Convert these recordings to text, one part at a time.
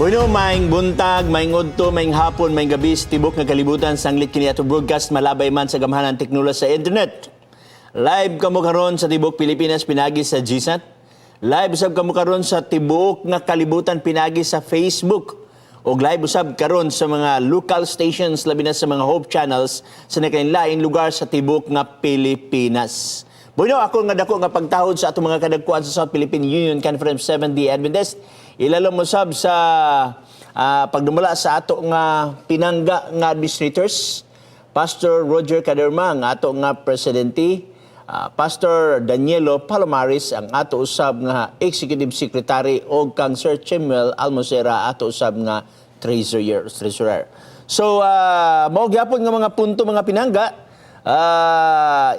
Bueno, maing buntag, maing udto, maing hapon, maing gabi, tibok nga kalibutan sanglit kini ato broadcast malabay man sa gamhanan teknolohiya sa internet. Live kamo karon sa tibok Pilipinas pinagi sa GSAT. Live usab kamo karon sa tibok nga kalibutan pinagi sa Facebook. O live usab karon sa mga local stations labi na sa mga Hope channels sa nakainlaing lugar sa tibok nga Pilipinas. Bueno, ako nga dako nga pagtahod sa atong mga kadagkuan sa South Philippine Union Conference 7D Adventist. Ilalom mo sab sa pagdumula sa ato nga pinangga nga administrators, Pastor Roger Caderma ang ato nga presidente, Pastor Danielo Palomares ang ato usab nga executive secretary o kang Sir Chemuel Almocera ato usab nga treasurer. So mao gyapon nga mga punto mga pinangga,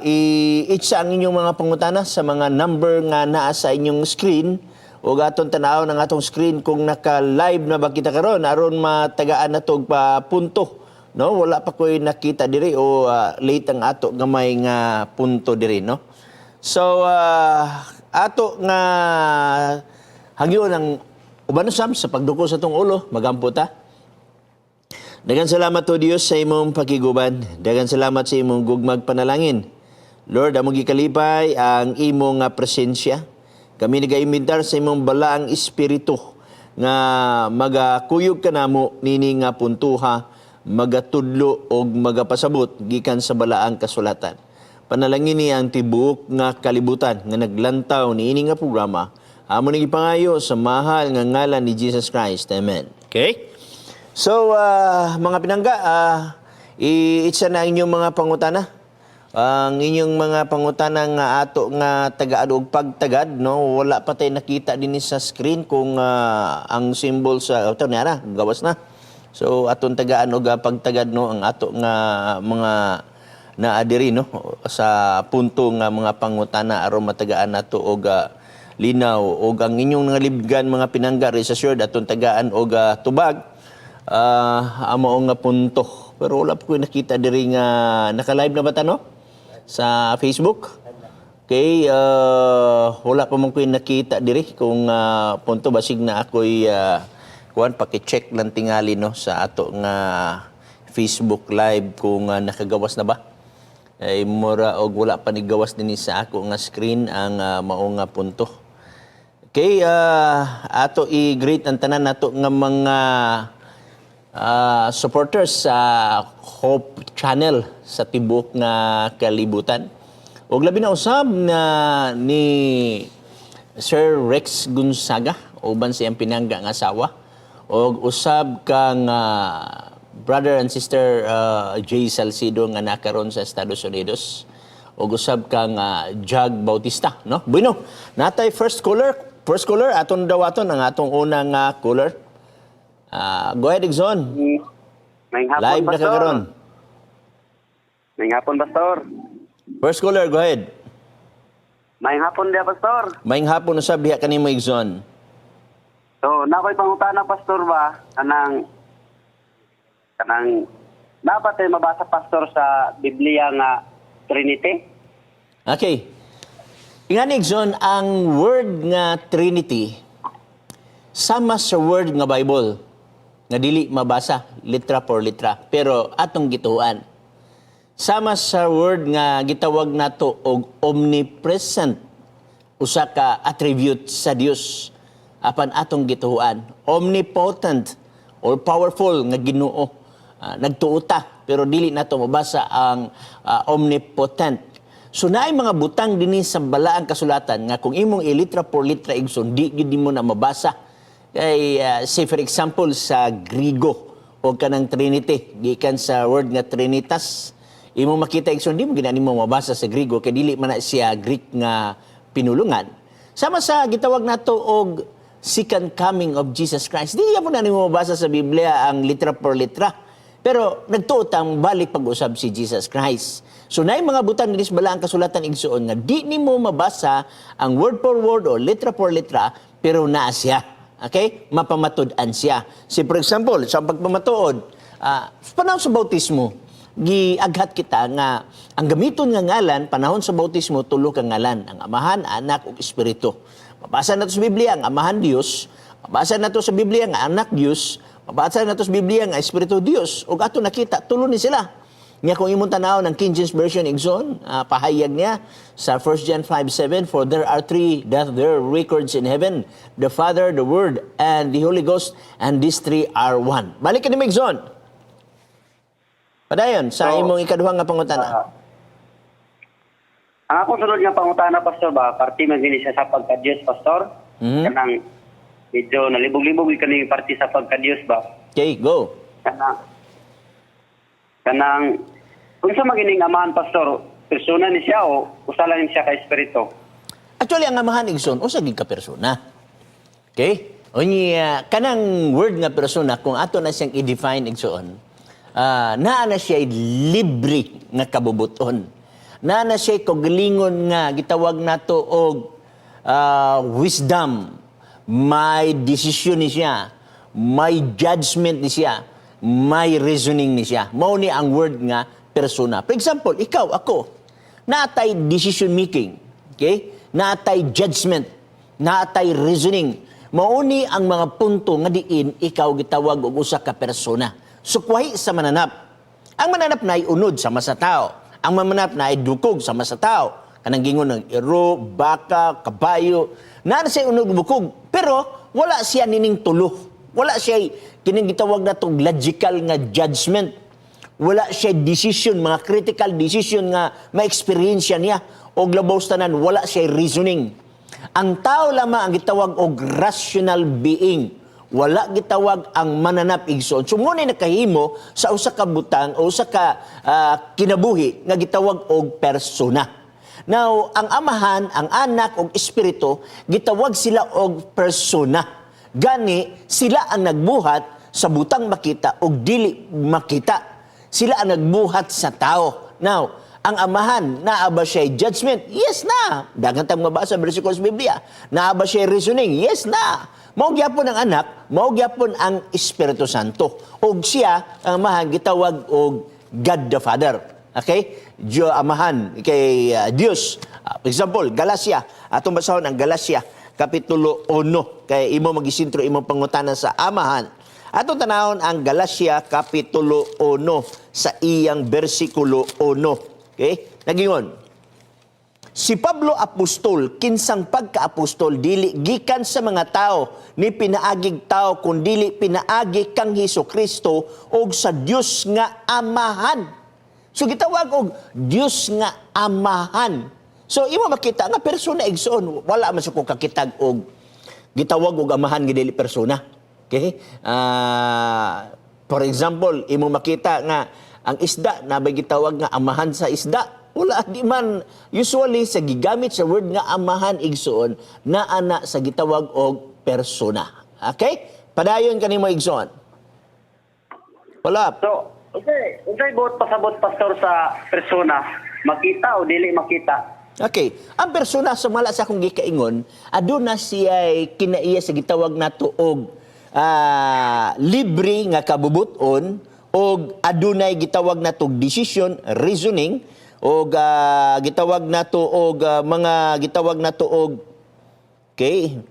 i-itsa ang inyong mga pangutana sa mga number nga naa sa inyong screen o aton tanaw ng atong screen kung naka-live na ba kita karon aron matagaan nato pa punto, no? Wala pa ko'y nakita diri o late ang ato gamay nga punto diri, no? So ato nga hagyon ang uban usab sa pagduko sa tong ulo magamputa. Daghang salamat to Dios sa imong pakiguban. Daghang salamat sa imong gugmag panalangin. Lord, among gikalipay ang imong presensya. Kami nagaimbintar sa imong balaang espiritu nga magakuyog ka namo nini nga puntuha, magatudlo o magapasabot gikan sa balaang kasulatan. Panalangin ni ang tibuok nga kalibutan nga naglantaw ni ini nga programa. Amo nang ipangayo sa mahal nga ngalan ni Jesus Christ. Amen. Okay? So, mga pinangga, itsa na inyong mga pangutana. Ang inyong mga pangutana nga ato nga tagaad og pagtagad, no? Wala pa tayo nakita din sa screen kung ang symbol sa ito niya gawas na. So aton tagaan og pagtagad, no, ang ato nga mga naadiri, no, sa punto nga mga pangutana aron matagaan nato og linaw og ang inyong nga libgan mga pinangga sa sure aton tagaan og tubag amo nga punto. Pero wala pa ko nakita diri nga naka-live na ba ta, no? Sa Facebook. Okay, wala pa man ko nakita diri kung punto basig na ako'y kuan paki-check lang tingali, no, sa ato nga Facebook live kung nakagawas na ba. Ay mura og wala pa ni gawas dinhi sa ako nga screen ang mao nga punto. Okay, ato i-greet ang tanan nato nga mga supporters sa Hope Channel sa tibok nga kalibutan. Og labi na usab na ni Sir Rex Gonzaga, uban siyang pinangga nga asawa. Og usab kang brother and sister Jay Salcido nga nakaron sa Estados Unidos. Og usab kang Jag Bautista, no? Bueno, natay first caller aton dawaton ang atong unang caller. Go ahead, Exxon. Maing hapon, Live na ka karon. Maing hapon, Pastor. First caller, go ahead. Maing hapon dia, Pastor. Maing hapon usab diha kanimo, Exxon. So, nakoy pangutana, Pastor ba? Kanang dapat ay mabasa, Pastor, sa Biblia nga Trinity? Okay. Ingani, Exxon, ang word nga Trinity sama sa word nga Bible nga dili mabasa litra por litra pero atong gituan sama sa word nga gitawag nato og omnipresent, usa ka attribute sa Dios apan atong gituan omnipotent or powerful nga Ginoo. Nagtuota pero dili nato mabasa ang omnipotent. So naay mga butang dinhi sa balaang kasulatan nga kung imong ilitra por litra igsoon di gid mo na mabasa. Kay, say for example, sa Grigo o kanang Trinity, gikan sa word nga Trinitas, imo makita ikson, di mo ginani mo mabasa sa Grigo, kay dili man na siya Greek nga pinulungan. Sama sa gitawag nato og second coming of Jesus Christ, di mo na mo mabasa sa Biblia ang litra per litra, pero nagtuot ang balik pag-usab si Jesus Christ. So naay mga butang dinis bala ang kasulatan igsuon nga di nimo mabasa ang word for word o litra per litra, pero naa siya. Okay? Mapamatud-an siya. Si for example, sa pagpamatuod, panahon sa bautismo, giaghat kita nga ang gamiton nga ngalan, panahon sa bautismo, tulo ka ngalan. Ang Amahan, Anak, ug Espiritu. Mabasa nato sa Biblia, ang Amahan Dios, Mabasa na to sa Biblia nga anak Dios, mabasa na to sa Biblia nga Espiritu Dios. Ug ato nakita tulo ni sila. Nya kung imong tanaw ng King James Version igsoon, pahayag niya sa 1 John 5:7, for there are three that there records in heaven, the Father, the Word, and the Holy Ghost, and these three are one. Balik ka ni igsoon. Padayon sa So, imong ikaduhang nga pangutana. Ang akong sunod nga pangutana, Pastor, ba, parti man gini siya sa pagka-Diyos, Pastor. Kanang medyo nalibog-libog kaning parti sa pagka-Diyos ba. Okay, go. Kanang kung sa magining amahan, Pastor, persona ni siya o usa lang siya ka espiritu? Actually, ang amahan igsoon, usa gid ka persona. Okay? Unya, kanang word nga persona, kung ato na siyang i-define igsoon, naa na siya libre nga kabubuton. Naa na siya kagalingon nga, gitawag nato og wisdom. May decision ni siya, may judgment ni siya, may reasoning ni siya. Mao ni ang word nga persona. For example, ikaw, ako, naatay decision making, okay? Naatay judgment, naatay reasoning. Mauni ang mga punto nga diin ikaw gitawag og usa ka persona. Sukwahi sa mananap. Ang mananap na ay unod sama sa tao. Ang mananap na ay dukog sama sa tao. Kanang gingon ng iro, baka, kabayo, na siya unod bukog. Pero wala siya nining tulo. Wala siya kining gitawag na tong logical nga judgment. Wala siya decision, mga critical decision nga ma-experience niya. O labaw tanan, wala siya reasoning. Ang tao lamang ang gitawag og rational being. Wala gitawag ang mananap igsoon. So mo nakahimo sa usa ka butang o usa ka kinabuhi nga gitawag og persona. Now, ang amahan, ang anak og espiritu, gitawag sila og persona. Gani sila ang nagbuhat sa butang makita og dili makita. Sila ang nagbuhat sa tao. Now, ang amahan, naa ba siya judgment? Yes na. Dagan tang mabasa bersikulo sa Biblia. Naa ba siya reasoning? Yes na. Mao gyapon ang anak, mao gyapon ang Espiritu Santo. Og siya, ang amahan, gitawag og God the Father. Okay? Diyo amahan kay Dios. For example, Galacia. Atong basahon ang Galacia, Kapitulo 1. Kay imo magisintro imong pangutana sa amahan. Atong tanawon ang Galacia, Kapitulo 1 sa iyang bersikulo 1. Okay? Nagingon, si Pablo apostol, kinsang pagka-apostol, dili gikan sa mga tao, ni pinaagig tao, kung dili pinaagi kang Hesukristo, o sa Dios nga amahan. So gitawag og Dios nga amahan. So imo makita nga persona igsoon, wala man sa kung kakitag og gitawag og amahan nga dili persona. Okay? For example, imo makita nga ang isda na may gitawag nga amahan sa isda. Wala di man usually sa gigamit sa word nga amahan igsoon na ana sa gitawag og persona. Okay? Padayon kanimo igsoon. Wala. So, unsay buot pasabot, Pastor, sa persona? Makita o dili makita? Okay. Ang persona sa mala sa akong gikaingon, aduna siya kinaiya sa gitawag nato og libre nga kabubuton og adunay gitawag nato decision, reasoning, og gitawag nato og mga gitawag nato og okay.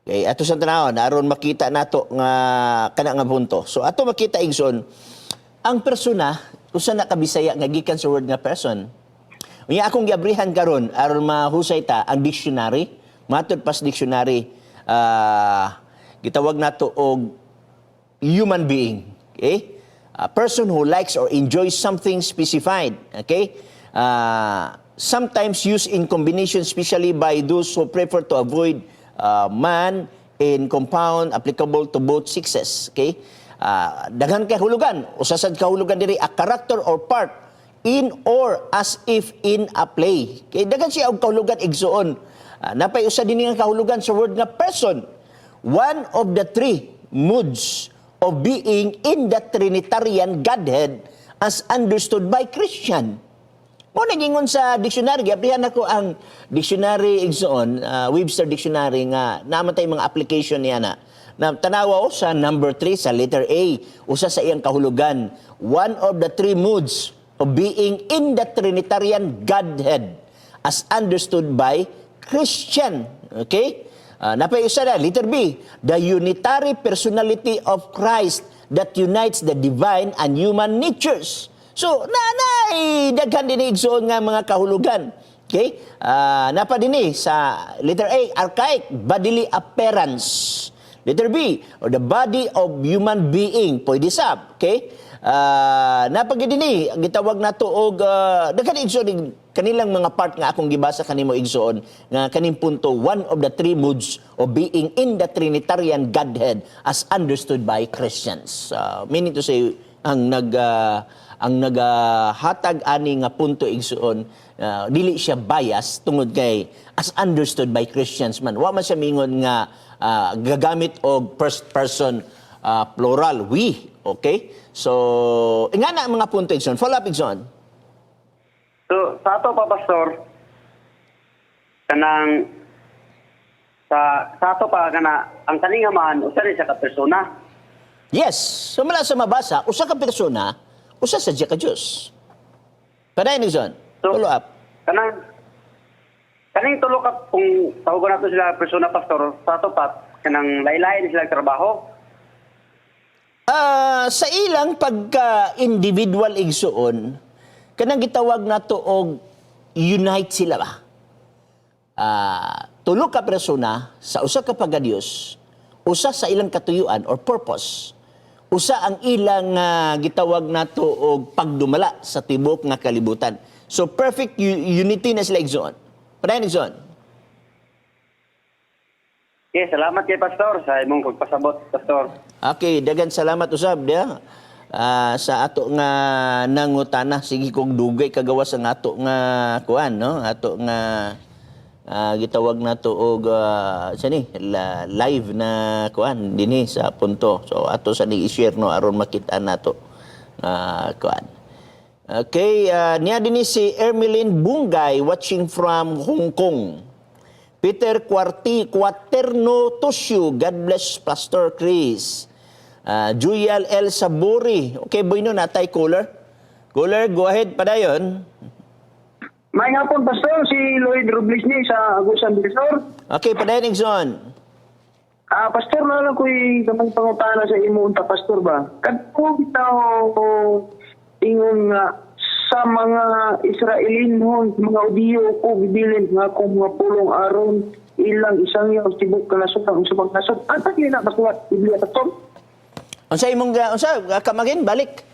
Okay, ato sa tanawon aron makita nato nga kana nga punto. So ato makita igsoon ang persona usa na ka Bisaya nga gikan sa word nga person. Unya akong giabrihan karon aron mahusay ta ang dictionary, matod pas dictionary gitawag nato og human being. Okay? A person who likes or enjoys something specified. Okay? Sometimes used in combination, especially by those who prefer to avoid man in compound applicable to both sexes. Okay? Daghan kay hulugan. Usasad kahulugan diri a character or part in or as if in a play. Okay? Daghan siya og kahulugan igsuon. Napay usa din nga kahulugan sa word nga person. One of the three moods of being in the Trinitarian Godhead as understood by Christian. O nagingon sa dictionary, aprihan ako ang dictionary igsoon, Webster Dictionary nga namatay mga application niya na. Tanawa ko sa number 3 sa letter A, usa sa iyang kahulugan. One of the three moods of being in the Trinitarian Godhead as understood by Christian. Okay? Napay isa na, letter B, the unitary personality of Christ that unites the divine and human natures. So, daghan din igsoon nga mga kahulugan. Okay? Napa din sa letter A, archaic, bodily appearance. Letter B, or the body of human being. Pwede sab. Okay? Napagid din ang gitawag nato og daghan igsoon kanilang mga part nga akong gibasa kanimo igsoon nga kaning punto, one of the three modes of being in the Trinitarian Godhead as understood by Christians. Meaning to say, ang naghatag ani nga punto igsoon, dili siya bias tungod kay as understood by Christians man. Wa man siya mingon nga gagamit og first person plural, we. Okay? So, ingana ang mga punto igsoon. Follow up igsoon. So, sa ato pa, Pastor, kanang sa ato pa, ang kaningaman, usa rin siya ka-persona. Yes. So, mula sa mabasa, usa ka persona, usa sa ka Diyos. Padayon igsoon. So, Follow up. Kaning tulo ka, kung tawagan nato sila persona, Pastor, sa ato pa, kanang laylay sila trabaho. Sa ilang pagka-individual igsoon, kanang gitawag nato og unite sila ba? Tulo ka persona sa usa ka pagadios, usa sa ilang katuyuan or purpose, usa ang ilang gitawag nato og pagdumala sa tibok nga kalibutan. So perfect unity na sila igsoon. Padayon igsoon. Okay, salamat kay Pastor sa imong pagpasabot, Pastor. Okay, dagan salamat usab dia. Sa ato nga nangutana, sige kong dugay kagawas ang ato nga kuan, no? Ato nga gitawag nato og live na kuan dinhi sa punto. So ato sa ni i-share no aron makita nato kuan. Okay, niya dinhi si Ermeline Bungay watching from Hong Kong. Peter Quaterno Tosyo, God bless Pastor Chris. Juyal L. Saburi. Okay, Boyno, natay caller. Caller, go ahead, padayon. May nga po, Pastor, si Lloyd Robles ni sa Agusan Pastor. Okay, padayon, Igson. Pastor, na lang ko'y kamang pangutana sa imo unta, Pastor ba? Kadto bitaw ingon nga sa mga Israelinon, mga Udiyo ko bibilin nga kung mga pulong aron ilang isang yaw tibok kanasot ang usabang nasot. Ang takin na, Pastor, Biblia, Pastor? Unsa imong kamagin balik?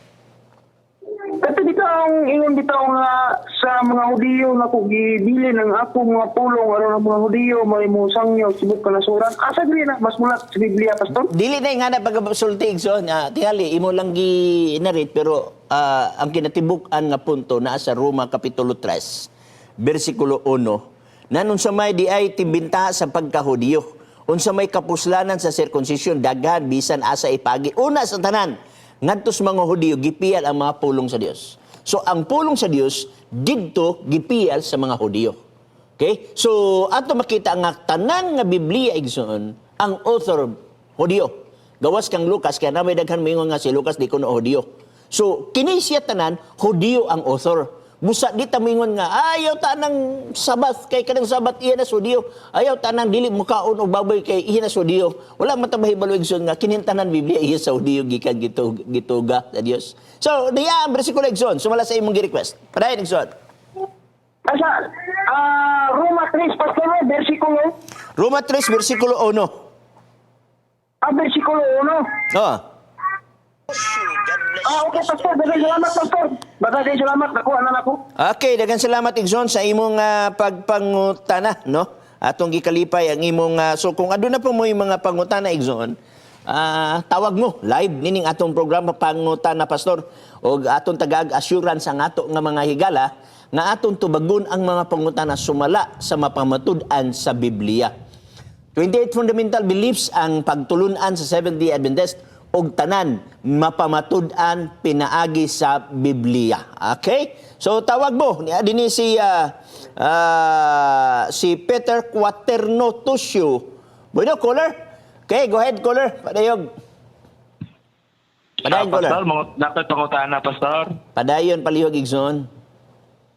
Kasi bitaw ingon bitaw nga sa mga Hudiyo na kung gibilin ang ako mga pulong aron ang mga Hudiyo may mo sangyaw sibuk kanasuran. Asa diri na mas mulat sa Biblia, Pastor? Dili na nga na pagsulti Igson. Tingali imo lang gi-narrate pero ang kinatibuk-an nga punto naa sa Roma kapitulo 3 bersikulo 1. Nanon sa may di ay timbinta sa pagka-Hudiyo. Unsa may kapuslanan sa circumcision daghan bisan asa ipagi. Una sa tanan, ngadtos mga Hudiyo gipiyal ang mga pulong sa Dios. So ang pulong sa Dios didto gipiyal sa mga Hudiyo. Okay? So ato makita nga tanan nga Biblia igsoon ang author Hudiyo. Gawas kang Lucas kaya namay daghan moingon nga si Lucas di kuno Hudiyo. So kini siya tanan Hudiyo ang author. Busa di tamingon nga ayaw tanang sabat kay kanang sabat iya na Hudiyo. Ayaw tanang dili mukaon og baboy kay iya na Hudiyo. Wala man ta mahibalo igsoon nga kinintanan Biblia iya sa Hudiyo gikan gituga sa Dios. So diya ang bersikulo igsoon sumala sa imong gi-request. Padayon igsoon. Asa Roma 3 Pastor, bersikulo? Roma 3 bersikulo 1. Bersikulo 1. Oh. Okay, Pastor. Dagan salamat, Pastor. Dagan salamat. Nakuha na ako. Okay, dagan salamat Igson sa imong pagpangutana, no? Atong gikalipay ang imong so kung aduna pa mo yung mga pangutana Igson, tawag mo live nining atong programa pangutana Pastor og atong tagag assurance ang ato nga mga higala nga atong tubagon ang mga pangutana sumala sa mapamatud-an sa Biblia. 28 fundamental beliefs ang pagtulunan sa Seventh-day Adventist og tanan mapamatud-an pinaagi sa Biblia. Okay? So tawag mo dinhi si Peter Quaterno Tosyo. Bueno, caller. Okay, go ahead, caller. Padayog. Padayon, caller. Pastor, dapat pangutana, Pastor. Padayon, palihog, Igson.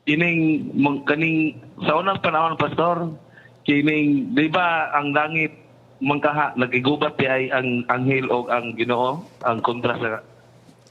Kaning sa unang panahon, Pastor, kining, di ba ang langit mangkaha, nagigubat di ay ang anghel o ang Ginoo, ang kontra sa...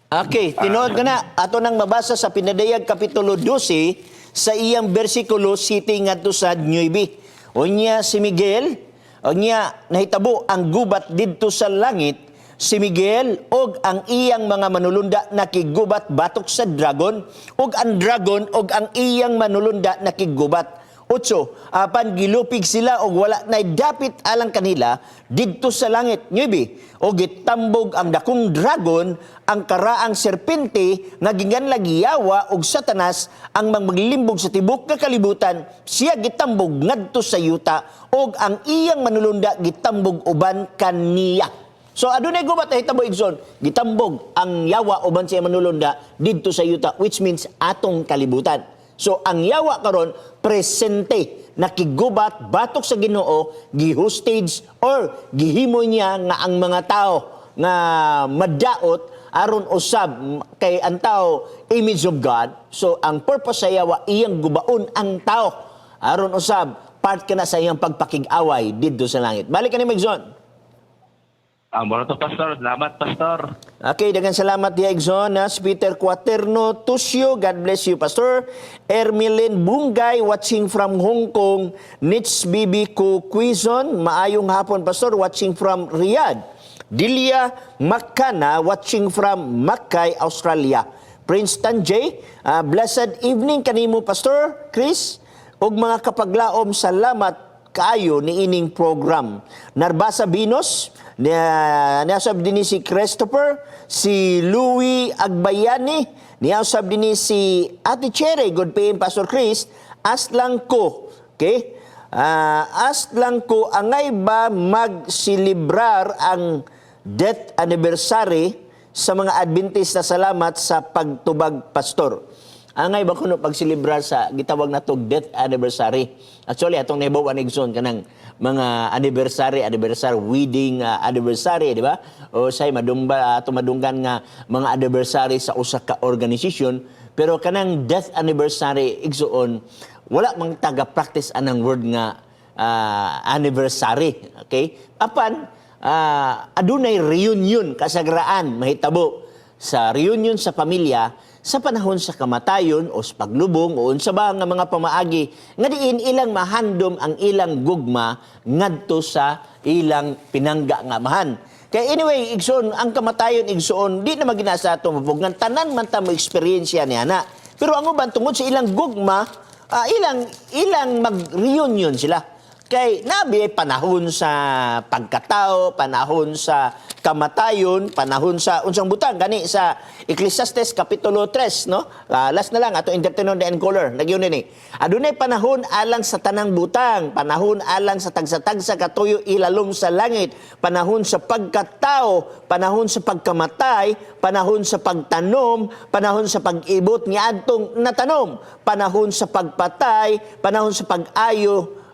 Okay, tinuod ka na. Ato nang mabasa sa Pinadayag Kapitulo 12 sa iyang bersikulo 7 ngadto sa 9. Unya si Miguel, unya nahitabo ang gubat didto sa langit, si Miguel og ang iyang mga manulunda nakigubat batok sa dragon, og ang dragon og ang iyang manulunda nakigubat. 8, apan gilupig sila og wala nay dapit alang kanila didto sa langit. 9, og gitambog ang dakong dragon, ang karaang serpente nga ginganlag Yawa og Satanas, ang maglimbog sa tibok nga kalibutan, siya gitambog ngadto sa yuta, og ang iyang manulunda gitambog uban kaniya. So adunay gubat ay hitabo igsoon, gitambog ang Yawa uban siya manulunda didto sa yuta, which means atong kalibutan. So ang Yawa karon presente, nakigubat batok sa Ginoo, gihostage or gihimo niya nga ang mga tao nga madaot aron usab kay ang tao image of God. So ang purpose sa Yawa iyang gubaon ang tao aron usab part kana sa iyang pagpakig-away didto sa langit. Balik ka ni Megzon. Moro to, Pastor. Salamat, Pastor. Okay, daghang salamat diha Igson. Si Peter Quaterno Tusio, God bless you, Pastor. Ermilin Bungay, watching from Hong Kong. Nits Bibi Quizon, maayong hapon, Pastor, watching from Riyadh. Dilia Makana, watching from Mackay, Australia. Prince Tanjay, blessed evening kanimo, Pastor Chris. Og mga kapaglaom, salamat kaayo ni ining program. Narbasa Binos, niasab din si Christopher, si Louie Agbayani, niasab din si Ate Cherry, good paying Pastor Chris, aslang ko, okay? Aslang ko, angay ba magsilibrar ang death anniversary sa mga Adventista? Salamat sa pagtubag, Pastor. Angay ba kuno pagsilibrar sa gitawag na tog death anniversary? Actually, atong nahibawan igsoon kanang mga anniversary, wedding anniversary, di ba? O say madunggan nga mga anniversary sa usa ka organisasyon, pero kanang death anniversary igsoon wala mang taga-practice anang word nga anniversary, okay? Apan adunay reunion kasagraan mahitabo sa reunion sa pamilya sa panahon sa kamatayon o sa paglubong o unsa ba nga mga pamaagi nga diin ilang mahandom ang ilang gugma ngadto sa ilang pinangga nga mahan. Kaya anyway, igsoon, ang kamatayon igsoon, di na maginasa ato mabugngan, tanan man ta mo experience niya na. Pero ang uban tungod sa ilang gugma, ilang mag-reunion sila. Kay nabi ay panahon sa pagkatao, panahon sa kamatayon, panahon sa unsang butang gani sa Ecclesiastes Kapitulo 3, no? Last na lang ato entertainment and color. Nagyon ni. Adunay panahon alang sa tanang butang, panahon alang sa tagsa-tagsa katuyo ilalom sa langit, panahon sa pagkatao, panahon sa pagkamatay, panahon sa pagtanom, panahon sa pag-ibot nga adtong natanom, panahon sa pagpatay, panahon sa pag-ayo,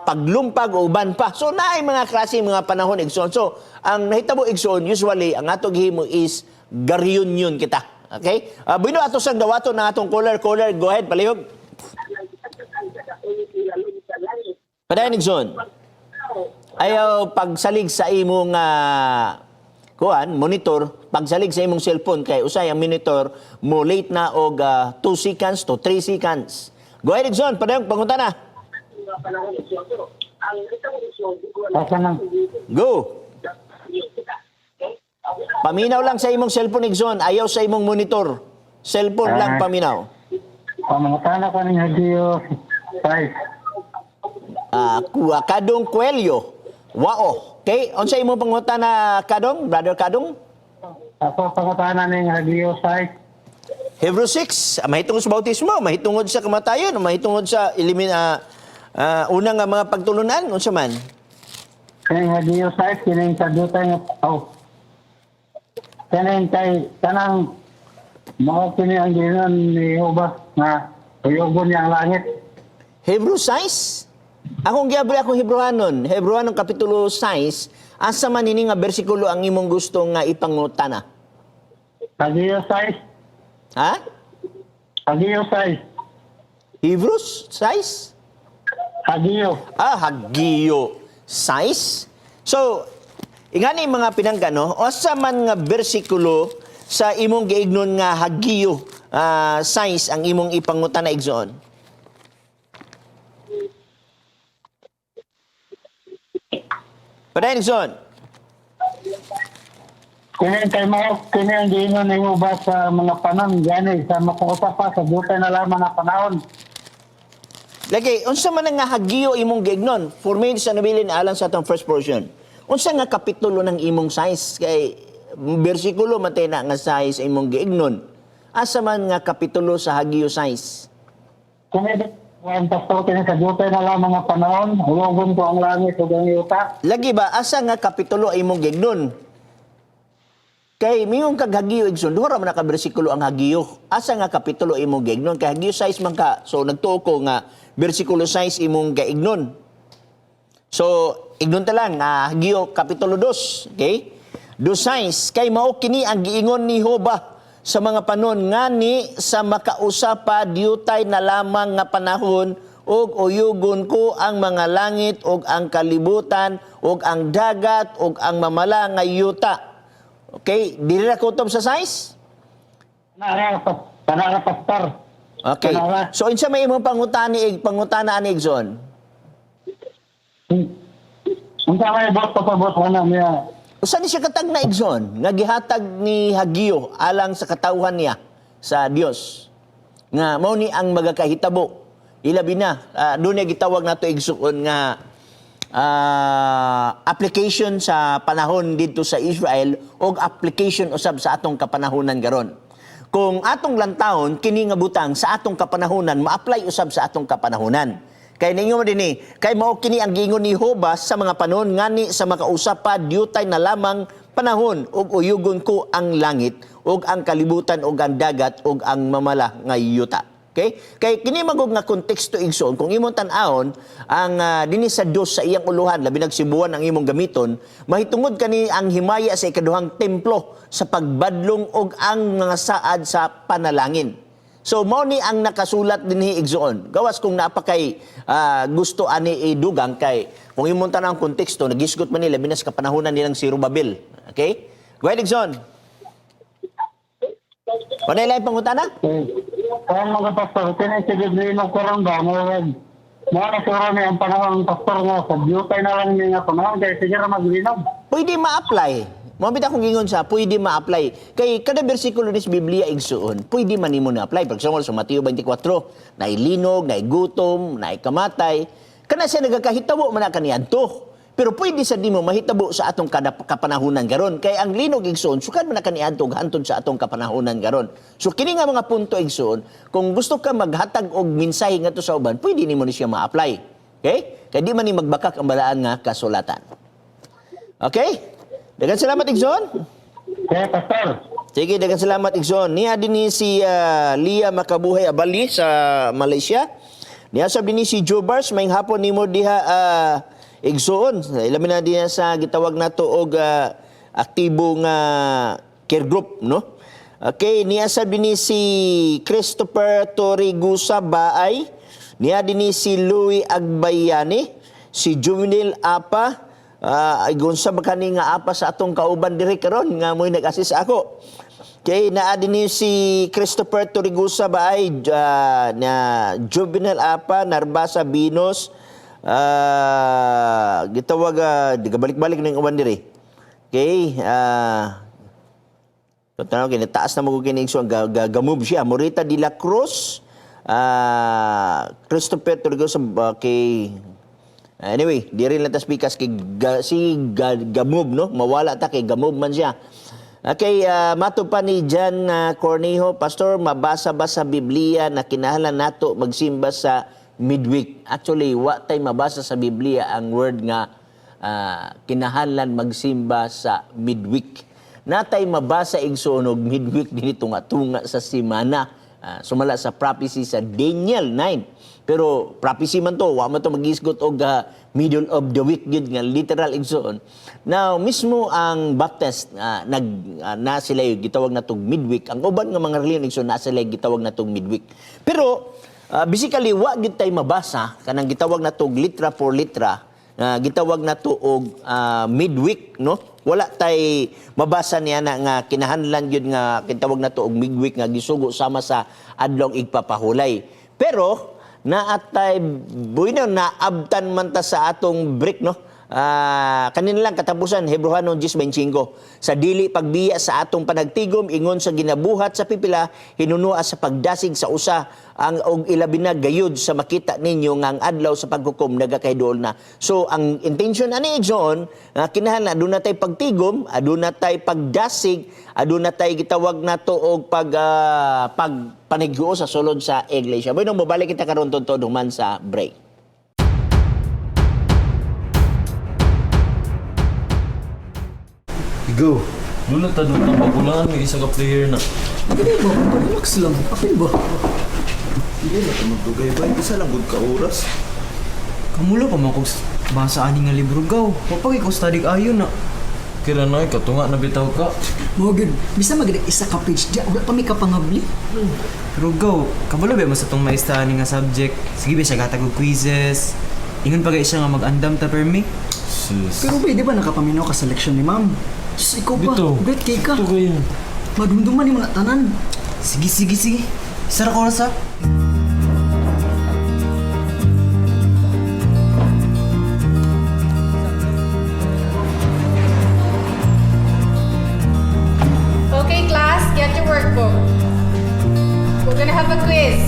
paglumpag o uban pa. So naay mga klase mga panahon igsoon. So ang nahitabo igsoon usually ang ato gihimo is ga-reunion kita. Okay? Buino ato sang dawato ng atong caller, go ahead palihog. Padayon igsoon. Ayaw pagsalig sa imong monitor, pagsalig sa imong cellphone kay usay ang monitor mo late na og 2 seconds to 3 seconds. Go ahead igsoon, padayon pangunta na. Go. Paminaw lang sa imong cellphone igsoon, ayaw sa imong monitor. Cellphone lang paminaw. Pamangutana ko ni Hadio 5. Kadong Coelho. Wao. Okay, unsa imong pangutana Kadong, brother Kadong? Ako pangutana ni Hadio 5. Hebrew 6, mahitungod sa bautismo, mahitungod sa kamatayon, mahitungod sa unang nga mga pagtulunan, unsa man? Kaya nga diyo sa kining kadutay nga tao. Kaya kanang mga kini ang ginan ni Jehovah nga tuyugon niya ang langit. Hebrew 6? Akong giabri akong Hebrewanon Kapitulo 6, asa man ini nga bersikulo ang imong gusto nga ipangutana? Kadiyo 6. Ha? Kadiyo 6. Hebrews 6? Hagiyo. Hagiyo size. So, ingani mga pinangga, no? O sa man nga bersikulo sa imong giignon nga hagiyo size ang imong ipangutan na igsoon? Paday igsoon. Kini ang giingon ni Uba sa mga panon, gani, sa makuusap pa, sa dutay na lamang na panahon. Lagi, unsa man nga hagiyo imong giignon? For me, sa nabilin alang sa atong first portion. Unsa nga kapitulo ng imong size? Kay bersikulo matay na nga size imong giignon. Asa man nga kapitulo sa hagiyo size? Kini ang pastor kini sa dutay na lamang na panahon, hulogon ko ang langit ug ang yuta. Lagi ba, asa nga kapitulo imong giignon? Kay miyong kaghagiyo igsoon, duha man ka bersikulo ang hagiyo. Asa nga kapitulo imong giignon? Kay hagiyo size man ka. So nagtuo ko nga bersikulo size imong giignon. So ignon ta lang hagiyo kapitulo 2, okay? 2 size kay mao kini ang giingon ni Hoba sa mga panon ngani sa makausapa diutay na lamang nga panahon ug uyugon ko ang mga langit ug ang kalibutan ug ang dagat ug ang mamala nga yuta. Okay, dili ra kutob sa size? Panara pastor. Okay. So unsa may imong pangutana ani Igsoon? Unsa may bot pa bot wala niya. Usa ni siya katag na Igsoon nga gihatag ni Hagiyo alang sa katawhan niya sa Dios. Nga mao ni ang magakahitabo. Ilabi na doon niya gitawag nato Igsoon nga application sa panahon dito sa Israel o application usab sa atong kapanahonan garon. Kung atong lantawon kini nga butang sa atong kapanahonan ma-apply usab sa atong kapanahonan. Kay ninyo mo dinhi, kay mao kini ang giingon ni Hoba sa mga panahon ngani sa makausap pa diutay na lamang panahon ug uyugon ko ang langit ug ang kalibutan ug ang dagat ug ang mamala nga yuta. Okay? Kay kini magog nga konteksto igsoon kung imong tan-awon ang dinhi sa Dios sa iyang uluhan labi nagsibuan ang imong gamiton mahitungod kani ang himaya sa ikaduhang templo sa pagbadlong og ang mga saad sa panalangin. So mao ni ang nakasulat dinhi igsoon. Gawas kung napakay gusto ani idugang kay kung imong tan-awon konteksto nagisgot man nila binas kapanahonan nilang si Rubabel. Okay? Go ahead igsoon. Panay lang pangutana? Kaya mga pastor, kinisigil ng kurang ba, mga nasuro niya ang panahon ng pastor nga, sa beauty na lang niya nga panahon, kaya sige na maglinom. Pwede ma-apply. Mabit akong gingon sa, pwede ma-apply. Kay kada bersikulo ni sa Biblia igsuon, pwede man nimo na-apply. For example, sa Mateo 24, na ilinog, na gutom, na kamatay. Kana siya nagakahitabo man na kaniadto. Pero pwede sa di mo mahitabo sa atong kapanahunan garon. Kay ang linog igsoon, sukad man na kaniadto hantod sa atong kapanahunan garon. So kini nga mga punto igsoon, kung gusto ka maghatag og mensahe ngadto sa uban, pwede nimo ni siya ma-apply. Okay? Kay di man ni magbakak ang balaan nga kasulatan. Okay? Daghang salamat igsoon. Kaya pastor, Sige, daghang salamat igsoon. Niya dinhi si Lia Makabuhay Abali sa Malaysia. Niya sab dinhi si Jobars may hapon nimo diha igsoon. Ilabi na din sa gitawag nato og aktibo nga care group, no? Okay, niya sab dinhi si Christopher Torigusa Baay. Niya dinhi si Louis Agbayani, si Juvenil Apa, gonsa ba kani nga apa sa atong kauban diri karon nga mo'y nag-assist ako. Kay naa dinhi si Christopher Torigusa Baay, na Juvenil Apa, Narbasa Binos, gitawag digabalik-balik ning uban diri. Okay, tanaw kini taas na mo kini so gamove siya Morita de la Cruz, Christopher Torres kay anyway diri lang ta speakers kay si gamove no mawala ta kay gamove man siya. Okay, mato pa ni Jan Cornejo, Pastor, mabasa ba sa Biblia na kinahanglan nato magsimba sa midweek? Actually, wa tay mabasa sa Biblia ang word nga kinahanglan magsimba sa midweek. Natay mabasa igsoon og midweek dinhi tunga-tunga sa semana. Sumala sa prophecy sa Daniel 9. Pero prophecy man to, wa man to magisgot og middle of the week gid nga literal igsoon. Now, mismo ang Baptist na sila gitawag natong midweek. Ang uban nga mga reliyon igsoon na sila gitawag natong midweek. Pero basically wa gyud tay mabasa kanang gitawag nato og litra for litra, gitawag nato og midweek, no? Wala tay mabasa niya na nga kinahanglan gyud nga gitawag nato og midweek nga gisugo sama sa adlong igpapahulay. Pero naatay buino na abtan man ta sa atong break, no? Kanina lang katapusan Hebreano 10:25 sa dili pagbiya sa atong panagtigom ingon sa ginabuhat sa pipila hinunua sa pagdasig sa usa ang og ilabi na gayud sa makita ninyo nga ang adlaw sa paghukom nagakahidol na. So ang intention ani igsoon kinahanglan aduna tay pagtigom, aduna tay pagdasig, aduna tay gitawag nato og panighuo sa sulod sa iglesia. Bueno, mobalik kita karon tuntod human sa break. Go. Lula tanong ng bagulaan, may isa ka player na. Hindi ba? Relax lang. Apil ba? Hindi na ito magtugay ba? Isa lang good ka oras. Kamulo pa man kung basa ani nga libro gaw. Papag ikaw study ayon na. Kira na, katunga na bitaw ka. Mogin, bisa magiging isa ka page dyan. Wala pa may kapangabli. Pero gaw, kamulo ba mas itong maista ani nga subject? Sige ba siya gatag og quizzes? Ingon pa siya nga mag-andam ta permi? Sis. Pero ba, di ba nakapaminaw ka sa leksyon ni ma'am? Sus, ikaw ba? Bito. Great cake ka. Ito kayo. Madumduman ni mo na tanan. Sige, sige, sige. Sara ko sa. Okay, class, get your workbook. We're gonna have a quiz.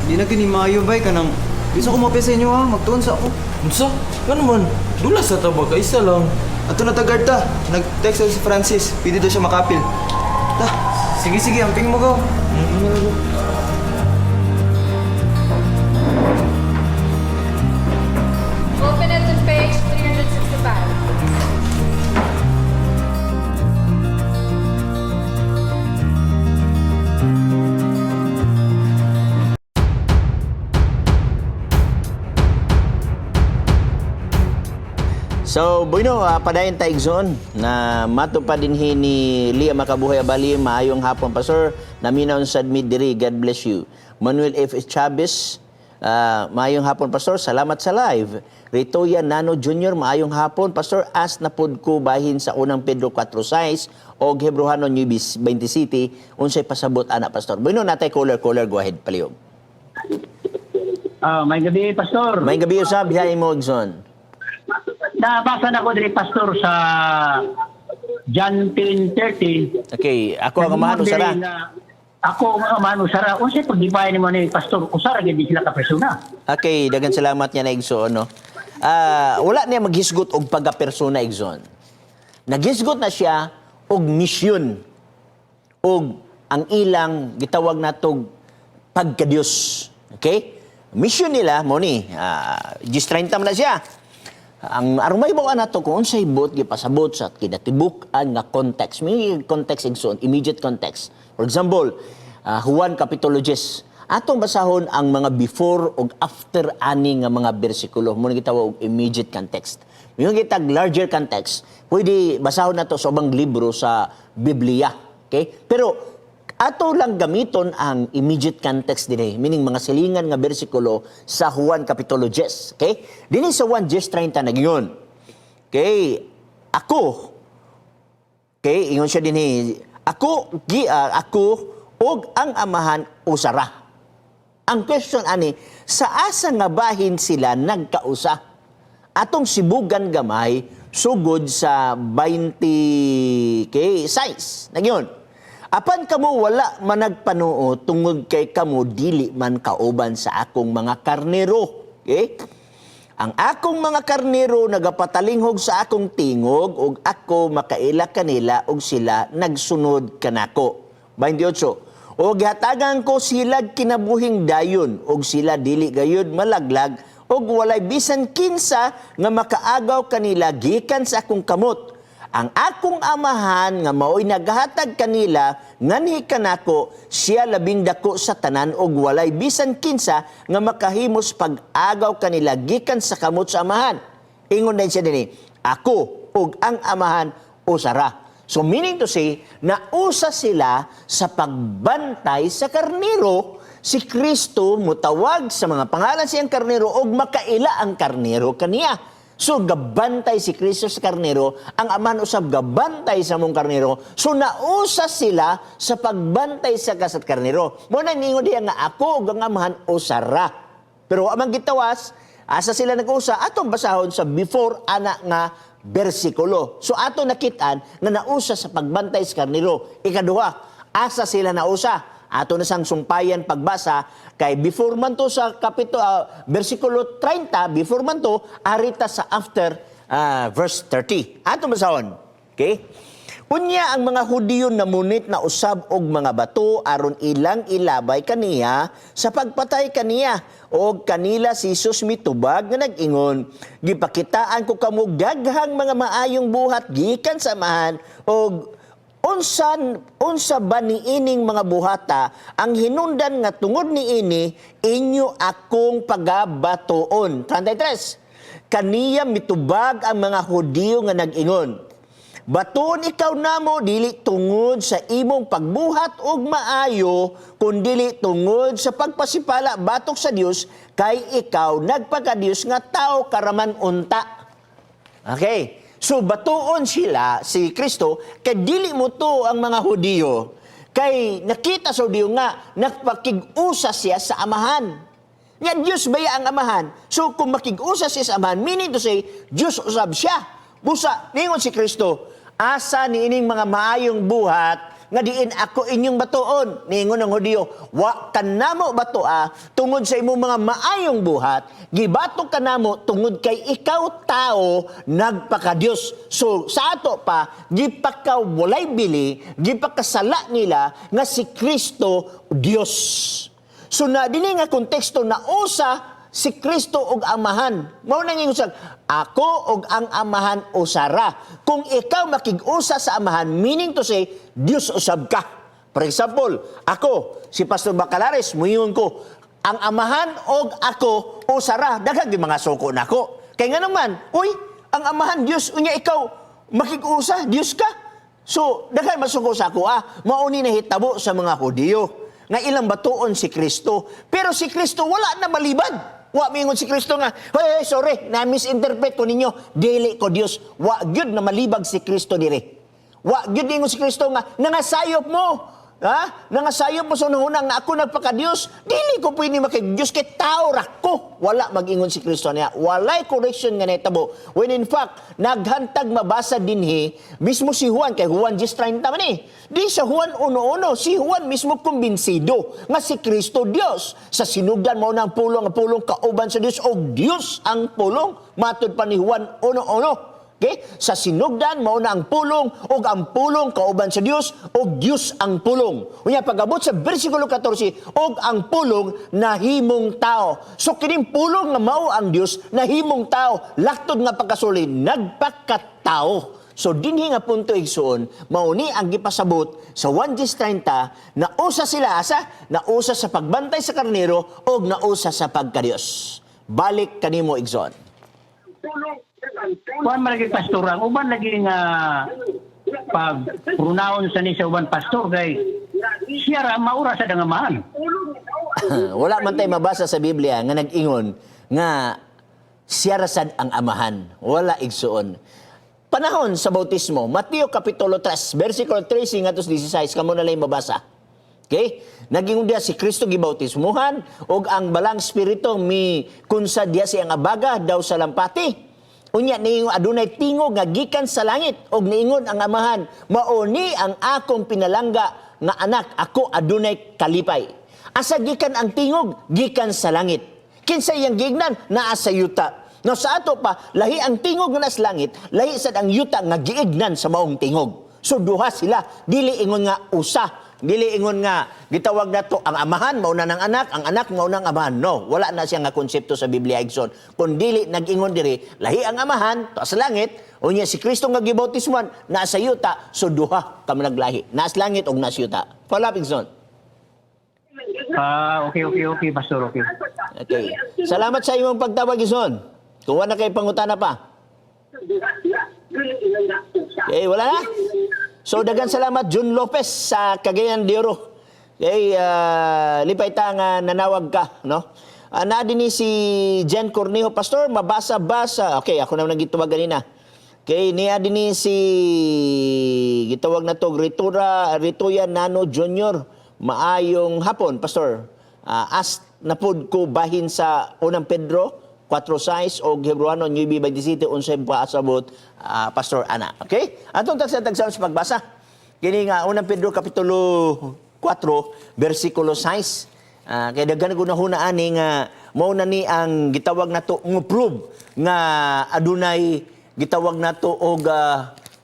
Di na gini maayo bay ka nang. Gusto ko mapya sa inyo ha, magtuon sa ako. Unsa? Ano man? Dula sa tabag, isa lang. Ato na tagad ta. Nag-text ako si Francis. Pwede daw siya makapil. Ta, sige, sige, amping mo gaw. Open it to page 365. So, bueno, padayon ta igsoon na matupad din ni Lia Makabuhay Abali, maayong hapon pastor, naminaw sa admit diri, God bless you. Manuel F. Chavez, maayong hapon pastor, salamat sa live. Ritoya Nano Jr., maayong hapon pastor, as na pod ko bahin sa unang Pedro 4:6 o Hebreano 20 unsay pasabot ana pastor. Bueno, natay caller, go ahead palihog. May gabi, Pastor. May gabi usab hiay mo igsoon. Nabasa na ko diri, Pastor, sa John 10:30. Okay, ako ang amano sara. Ako ang amano sara. Unsay pagdibayan nimo ni Pastor? Usara gyud sila ka persona. Okay, dagan salamat niya na igsoon, no. Wala niya maghisgot og pagka-persona igsoon. Naghisgot na siya og misyon. Og ang ilang gitawag natog pagka-Dios. Okay? Mission nila mo ni 30 man na siya. Ang arumay mo nato kung unsay bot gipasabot sa kinatibuk-an nga context. May context igsoon, immediate context. For example, Juan Kapitulo 10. Atong basahon ang mga before ug after ani nga mga bersikulo. Mo gitawag og immediate context. Yung gitag larger context, pwede basahon nato sa ubang libro sa Biblia. Okay? Pero ato lang gamiton ang immediate context dinhi, meaning mga silingan nga bersikulo sa Juan Kapitulo 10. Okay? Dinhi sa Juan 10:30 nagingon. Okay? Ako, okay, ingon siya dinhi, ako og ang amahan usara. Ang question ani, sa asa nga bahin sila nagkausa? Atong sibugan gamay sugod sa 20 size. Nagyon. Apan kamo wala man nagpanuo tungod kay kamo dili man kauban sa akong mga karnero. Okay? Ang akong mga karnero nagapatalingog sa akong tingog ug ako makaila kanila ug sila nagsunod kanako. 28. O gihatagan ko sila kinabuhing dayon ug sila dili gayud malaglag ug walay bisan kinsa nga makaagaw kanila gikan sa akong kamot. Ang akong amahan nga mao'y naghatag kanila nganhi kanako siya labing dako sa tanan og walay bisan kinsa nga makahimos pag-agaw kanila gikan sa kamot sa amahan. Ingon din siya dinhi, ako og ang amahan usara. So meaning to say, nausa sila sa pagbantay sa karnero. Si Kristo mutawag sa mga pangalan siyang karnero og makaila ang karnero kaniya. So gabantay si Kristo sa karnero, ang Amahan usab gabantay sa mong karnero. So nausa sila sa pagbantay sa kasat karnero. Mo na ningon diya nga ako ug ang Amahan usara. Pero amang gitawas, asa sila nag-usa atong basahon sa before ana nga bersikulo. So ato nakitaan nga nausa sa pagbantay sa karnero. Ikaduha, asa sila nausa? Ato na sang sumpayan pagbasa kay before man to sa bersikulo 30, before man to arita sa after verse 30. Ato basahon. Okay? Unya ang mga Hudiyo namunit na usab og mga bato aron ilang ilabay kaniya sa pagpatay kaniya og kanila si Jesus mitubag nga nag-ingon, gipakitaan ko kamo daghang mga maayong buhat gikan sa Amahan og unsa ba niining mga buhata ang hinundan nga tungod niini inyo akong pagabatoon. 33. Kaniya mitubag ang mga Hudiyo nga nag-ingon, baton ikaw namo dili tungod sa imong pagbuhat og maayo kundi tungod sa pagpasipala batok sa Dios kay ikaw nagpakadiyos nga tao karaman unta. Okay. So batuon sila si Kristo kay dili mo to ang mga Hudiyo kay nakita sa Hudiyo nga nagpakig-usa siya sa Amahan. Nga Diyos baya ang Amahan. So kung makig-usa siya sa Amahan, meaning to say Diyos usab siya. Busa ningon si Kristo, asa niining mga maayong buhat nga diin ako inyong batuon. Ningon ang Hudiyo, wa kanamo batoa tungod sa imong mga maayong buhat, gibatok kanamo tungod kay ikaw tao nagpakadiyos. So sa ato pa, gipakaw walay bili, gipakasala nila nga si Kristo Dios. So na dinhi nga konteksto na usa si Kristo og Amahan. Mao nang ingusag, ako og ang Amahan usara. Kung ikaw makig-usa sa Amahan, meaning to say, Dios usab ka. For example, ako, si Pastor Bacalares, muingon ko, ang Amahan og ako usara. Daghang mga suko nako. Kay nga naman, uy, ang Amahan Dios unya ikaw makig-usa, Dios ka. So, daghang masuko sa ako, mauni na hitabo sa mga Hudiyo nga ilang batuon si Kristo. Pero si Kristo wala na malibad. Wa mingon si Kristo nga, hey, sorry, na-misinterpret ko ninyo, dili ko Dios. Wa gyud na malibag si Kristo dire. Wa gyud ingon si Kristo nga, nangasayop mo. Ha? Nangasayop mo sa unang nga ako nagpaka-Dios. Dili ko pwede makig-Dios kay tao ra ko. Wala mag-ingon si Kristo niya. Walay correction nga nahitabo. When in fact, naghantag mabasa dinhi mismo si Juan, kay Juan 10:30 man eh. Di sa Juan 1:1, si Juan mismo kumbinsido nga si Kristo Dios. Sa sinugdan mao nang pulong kauban sa Dios o Dios ang pulong. Matud pa ni Juan 1:1. Okay? Sa sinugdan mao na ang pulong ug ang pulong kauban sa Dios ug Dios ang pulong. Unya pag-abot sa bersikulo 14 ug ang pulong nahimong tao. So kining pulong nga mao ang Dios nahimong tao, laktod nga pagkasuli nagpakatao. So dinhi nga punto igsuon, mao ni ang gipasabot sa 1:30 na usa sila na usa sa pagbantay sa karnero ug nausa sa pagkadios. Balik kanimo igsoon. Kuan man lagi pastor, ang uban lagi nga pag pronoun sa ni sa uban pastor kay siya ra maura sa Amahan. Wala man tay mabasa sa Biblia nga nag-ingon nga siya ra sad ang Amahan. Wala igsuon. Panahon sa bautismo, Mateo kapitulo 3, versikulo 13 ngadto 16, kamo na lang mabasa. Okay? Naging diya si Kristo gibautismuhan og ang balang espiritu mi kunsa diya siyang abaga daw sa lampati. Unya niingon adunay tingog nga gikan sa langit og niingon ang Amahan, mauni ang akong pinalangga nga anak, ako adunay kalipay. Asa gikan ang tingog? Gikan sa langit. Kinsa iyang gignan? Naa sa yuta. No sa ato pa, lahi ang tingog nga nas langit, lahi sad ang yuta nga giignan sa maong tingog. So duha sila, dili ingon nga usa. Dili ingon nga gitawag nato ang Amahan mao na ng anak, ang anak mao nang Amahan. No, wala na siya nga konsepto sa Biblia igsoon. Kun dili nag-ingon diri, lahi ang Amahan to sa langit, unya si Kristo nga gibautismuhan naa sa yuta, so duha ka managlahi. Naa sa langit ug naa sa yuta. Follow up igsoon. Okay, pastor, okay. Okay. Salamat sa imong pagtawag igsoon. Kung wala kay pangutana pa. Okay, wala na? So daghang salamat Jun Lopez sa Cagayan de Oro. Kay lipay ta nga nanawag ka, no? Na din si Jen Cornejo, Pastor, mabasa-basa. Okay, ako na nagitawag ganina. Kay niya din si gitawag na to Rituya Nano Jr. Maayong hapon, Pastor. Na pod ko bahin sa unang Pedro 4:6 o Hebreano 9:27 unsay paasabot, Pastor Ana. Okay? Atong tagsa-tagsa sa pagbasa. Kini nga unang Pedro kapitulo 4 bersikulo 6. Kaya daghan ko nahuna ani nga mao na ni ang gitawag nato nga prove nga adunay gitawag nato og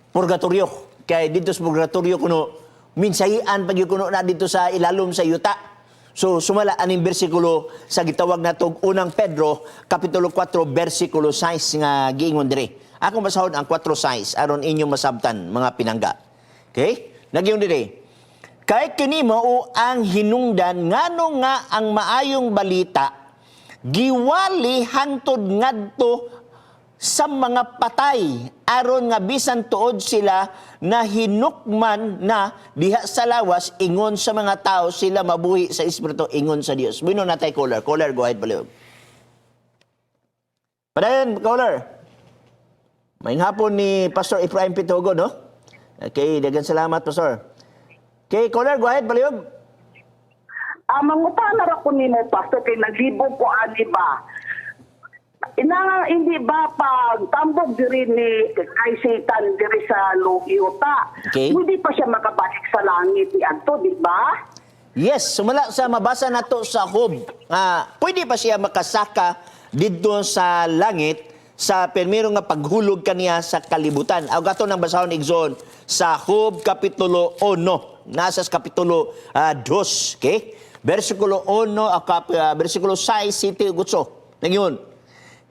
purgatorio. Kay dito sa purgatorio kuno minsahian pag kuno na dito sa ilalom sa yuta. So sumala aning bersikulo sa gitawag nato unang Pedro kapitulo 4 bersikulo 6 nga giingon diri. Ako basahon ang 4:6 aron inyo masabtan mga pinangga. Okay? Nagyon diri. Kay kini mao ang hinungdan ngano nga ang maayong balita giwali hangtod ngadto sa mga patay aron nga bisan tuod sila na hinukman na diha sa lawas ingon sa mga tao sila mabuhi sa espiritu ingon sa Dios. Buino natay caller. Caller, go ahead baliw. Padayon, caller. Maayong hapon ni Pastor Efraim Pitogo, no? Okay, daghang salamat, Pastor. Okay, caller, go ahead baliw. Mangutana ra ko nimo, Pastor, kay naglibog ko ani ba? Hindi ba pag tambog diri ni kay Satan diri sa Lugiyota? Okay. Hindi pa siya makabalik sa langit ni adto, di ba? Yes, sumala sa mabasa nato sa Job. Pwede pa siya makasaka dito sa langit sa permiro nga paghulog kaniya sa kalibutan. Aw gato nang basahon igsoon sa Job kapitulo 1, nasa sa kapitulo 2, okay? Bersikulo 1 bersikulo 6 7 8. Nagyon.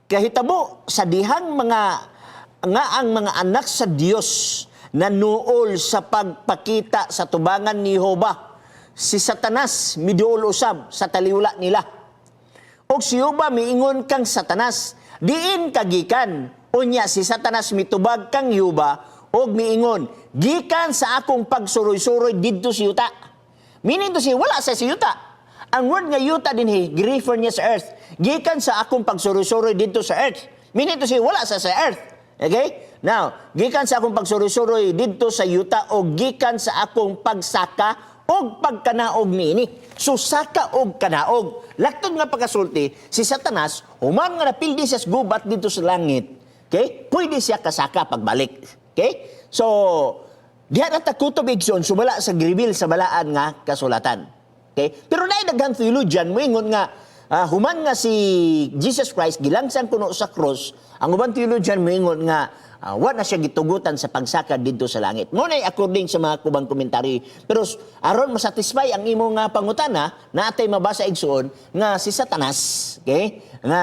Kahitabo sa dihang ang mga anak sa Dios na nuol sa pagpakita sa tubangan ni Jehova, si Satanas miduol usab sa taliwala nila. Og si Jehova miingon kang Satanas, diin kagikan. Unya si Satanas mitubag kang Jehova og miingon, gikan sa akong pagsuroy-suroy didto si yuta. Meaning to si wala sa yuta. Ang word nga yuta dinhi gi-refer niya sa earth. Gikan sa akong pagsuroy-suroy dito sa earth. Meaning to say wala sa earth. Okay? Now, gikan sa akong pagsuroy-suroy dito sa yuta o gikan sa akong pagsaka o pagkanaog niini. So saka og kanaog. Laktod nga pagkasulti, si Satanas, human nga napildi siya sa gubat dito sa langit. Okay? Pwede siya kasaka pagbalik. Okay? So, diha na takutob igsoon sumala sa gribil sa balaan nga kasulatan. Okay? Pero naay daghang theologian moingon nga human nga si Jesus Christ gilangsang kuno sa cross, ang ubang theologian moingon nga wa na siya gitugutan sa pagsaka didto sa langit. Mo nay according sa mga kubang komentary. Pero aron masatisfy ang imong pangutana, naatay mabasa igsoon nga si Satanas, okay? Nga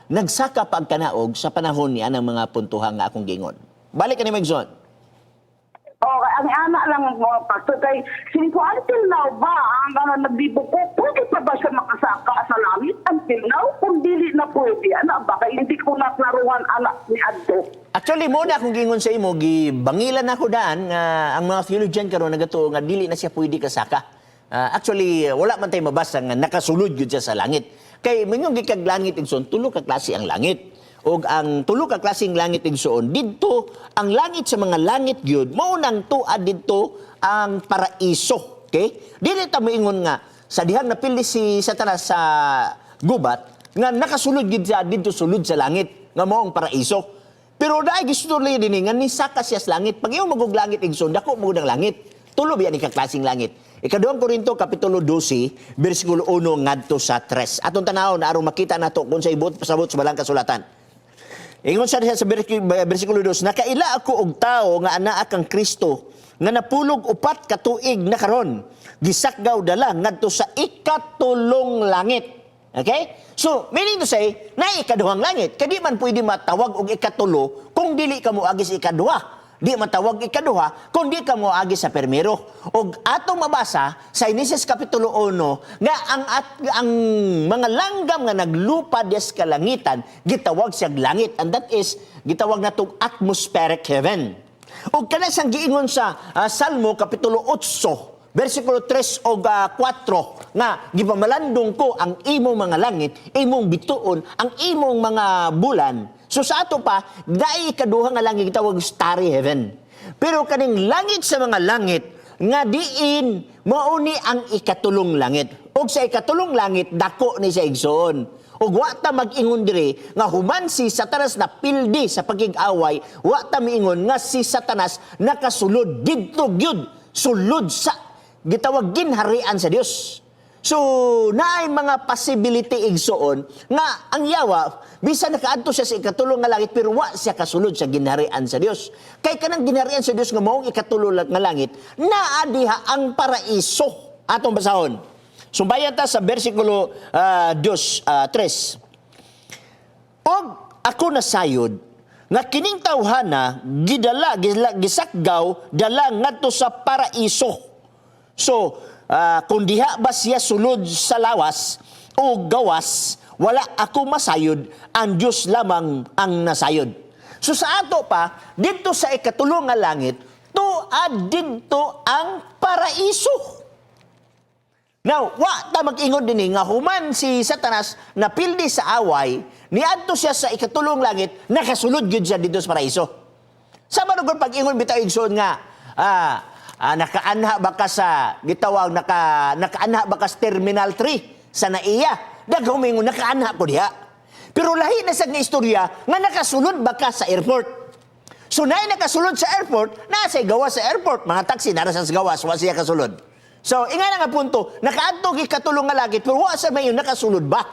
nagsaka pagkanaog sa panahon niya ng mga puntuhang nga akong gingon. Balik ni Megzon. Okay, ang anak lang mga Pastor, kay siniko until now ba, ang mga nagbibuko, pwede pa ba siya makasaka sa langit until now? Kung dili na pwede, anak ba? Kaya hindi ko naklaruhan anak ni Adto. Actually, muna akong gingon sa imo, gibangilan ako daan nga ang mga theologian karon nagato nga dili na siya pwede kasaka. Actually, wala man tayo mabasa nga nakasulod yun siya sa langit. Kay mingong gikag langit igsoon, tulo ka klase ang langit. Og ang tulo ka klaseng langit igsoon didto ang langit sa mga langit gyud mao nang tuad didto ang paraiso. Okay? Dili ta moingon nga sa dihang napili si Satanas sa gubat nga nakasulod gid siya didto sulod sa langit nga mao ang paraiso. Pero daay gistorya dinhi nga nisaka siya sa langit. Pag iyo magug langit igsoon dako mo ang langit. Tulo biya ni ka klaseng langit. Ikaduhang Korinto kapitulo 12 bersikulo 1 ngadto sa 3. Atong tanaw na aron makita nato kung sa ibot pasabot sa balang kasulatan. Ingon sa bersikulo 2, nakaila ako og tao nga anaa kang Kristo nga napulog 4 ka tuig na karon gisakgaw dala ngadto sa ikatulong langit. Okay? So, meaning to say, na ikaduhang langit. Kadi man pwede matawag og ikatulo kung dili ka moagi sa ikaduha. Di matawag ikaduha kung di ka moagi sa permero. Og atong mabasa sa Genesis kapitulo 1 nga ang mga langgam nga naglupad sa kalangitan gitawag siya langit, and that is gitawag natong atmospheric heaven. O kana sang giingon sa Salmo kapitulo 8, versikulo 3 o 4 nga gipamalandong ko ang imong mga langit, imong bituon, ang imong mga bulan. So sa ato pa, dai ikaduha nga langit gitawag starry heaven. Pero kaning langit sa mga langit nga diin mauni ang ikatulong langit. Og sa ikatulong langit dako ni sa igsoon. Og wa ta mag-ingon diri nga human si Satanas na pildi sa pagig-away, wa ta miingon nga si Satanas nakasulod didto gyud sulod sa gitawag ginharian sa Dios. So naay mga possibility igsoon nga ang yawa bisan nakaadto siya sa ikatulong nga langit pero wa siya kasulod sa ginharian sa Dios. Kay kanang ginharian sa Dios nga maong ikatulong nga langit naa diha ang paraiso. Atong basahon. Sumbayan ta sa versikulo 3. Og ako nasayod nga kining tawhana gidala gisakgaw dala ngadto sa paraiso. So kung diha ba siya sulod sa lawas o gawas, wala ako masayod, ang Diyos lamang ang nasayod. So sa ato pa, dito sa ikatulong nga langit, tuad dito ang paraiso. Now, wa ta mag-ingon din nga human si Satanas na pildi sa away, niadto siya sa ikatulong langit, nakasulod gyud siya dito sa paraiso. Sa manugod pag-ingon bitaw igsoon nga, nakaanha ba ka sa gitawag nakaanha ba ka sa Terminal 3 sa NAIA? Daghang mingon nakaanha ko diha. Pero lahi na sa nga istorya nga nakasulod ba ka sa airport? So naay nakasulod sa airport, nasa gawas sa airport, mga taxi nara sa gawas, wa siya kasulod. So inga na nga punto, nakaadto gikatulong nga langit pero wa sa mayon nakasulod ba?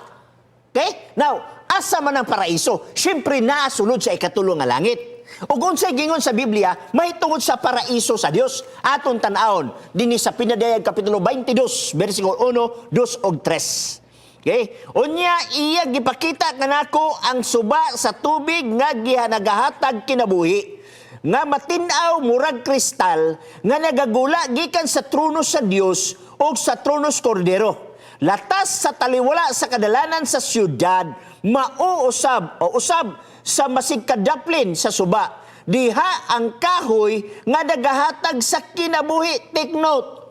Okay? Now, asa man ang paraiso? Syempre naasulod sa ikatulong nga langit. O kung sa gingon sa Biblia, may tungod sa paraiso sa Dios. Aton tan-aon dinhi sa Pinadayag kapitulo 22, versikulo 1, 2 ug 3. Okay? Unya iya gipakita kanako ang suba sa tubig nga nagahatag kinabuhi. Nga matin-aw murag kristal nga nagagula gikan sa trono sa Dios o sa trono sa Kordero. Latas sa taliwala sa kadalanan sa siyudad, mauusab o usab sa masigkadaplin sa suba. Diha ang kahoy nga nagahatag sa kinabuhi. Take note,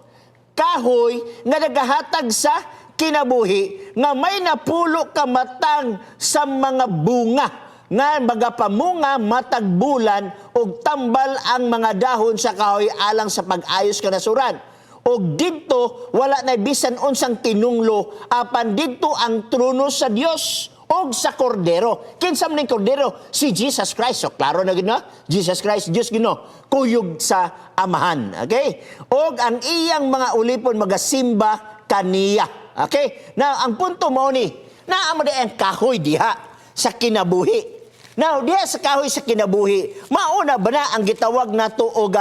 kahoy nga nagahatag sa kinabuhi nga may napulo ka matang sa mga bunga nga magapamunga matag bulan og tambal ang mga dahon sa kahoy alang sa pag-ayos kanasuran. Og didto wala na bisan unsang tinunglo apan didto ang trono sa Dios og sa Kordero. Kinsa man ning Kordero? Si Jesus Christ. So klaro na gid na, Jesus Christ Dios gino, kuyog sa Amahan. Okay? Og ang iyang mga ulipon magasimba kaniya. Okay? Now ang punto mao ni, naa mo ang kahoy diha sa kinabuhi. Now, diya sa kahoy sa kinabuhi, mauna ba na ang gitawag nato og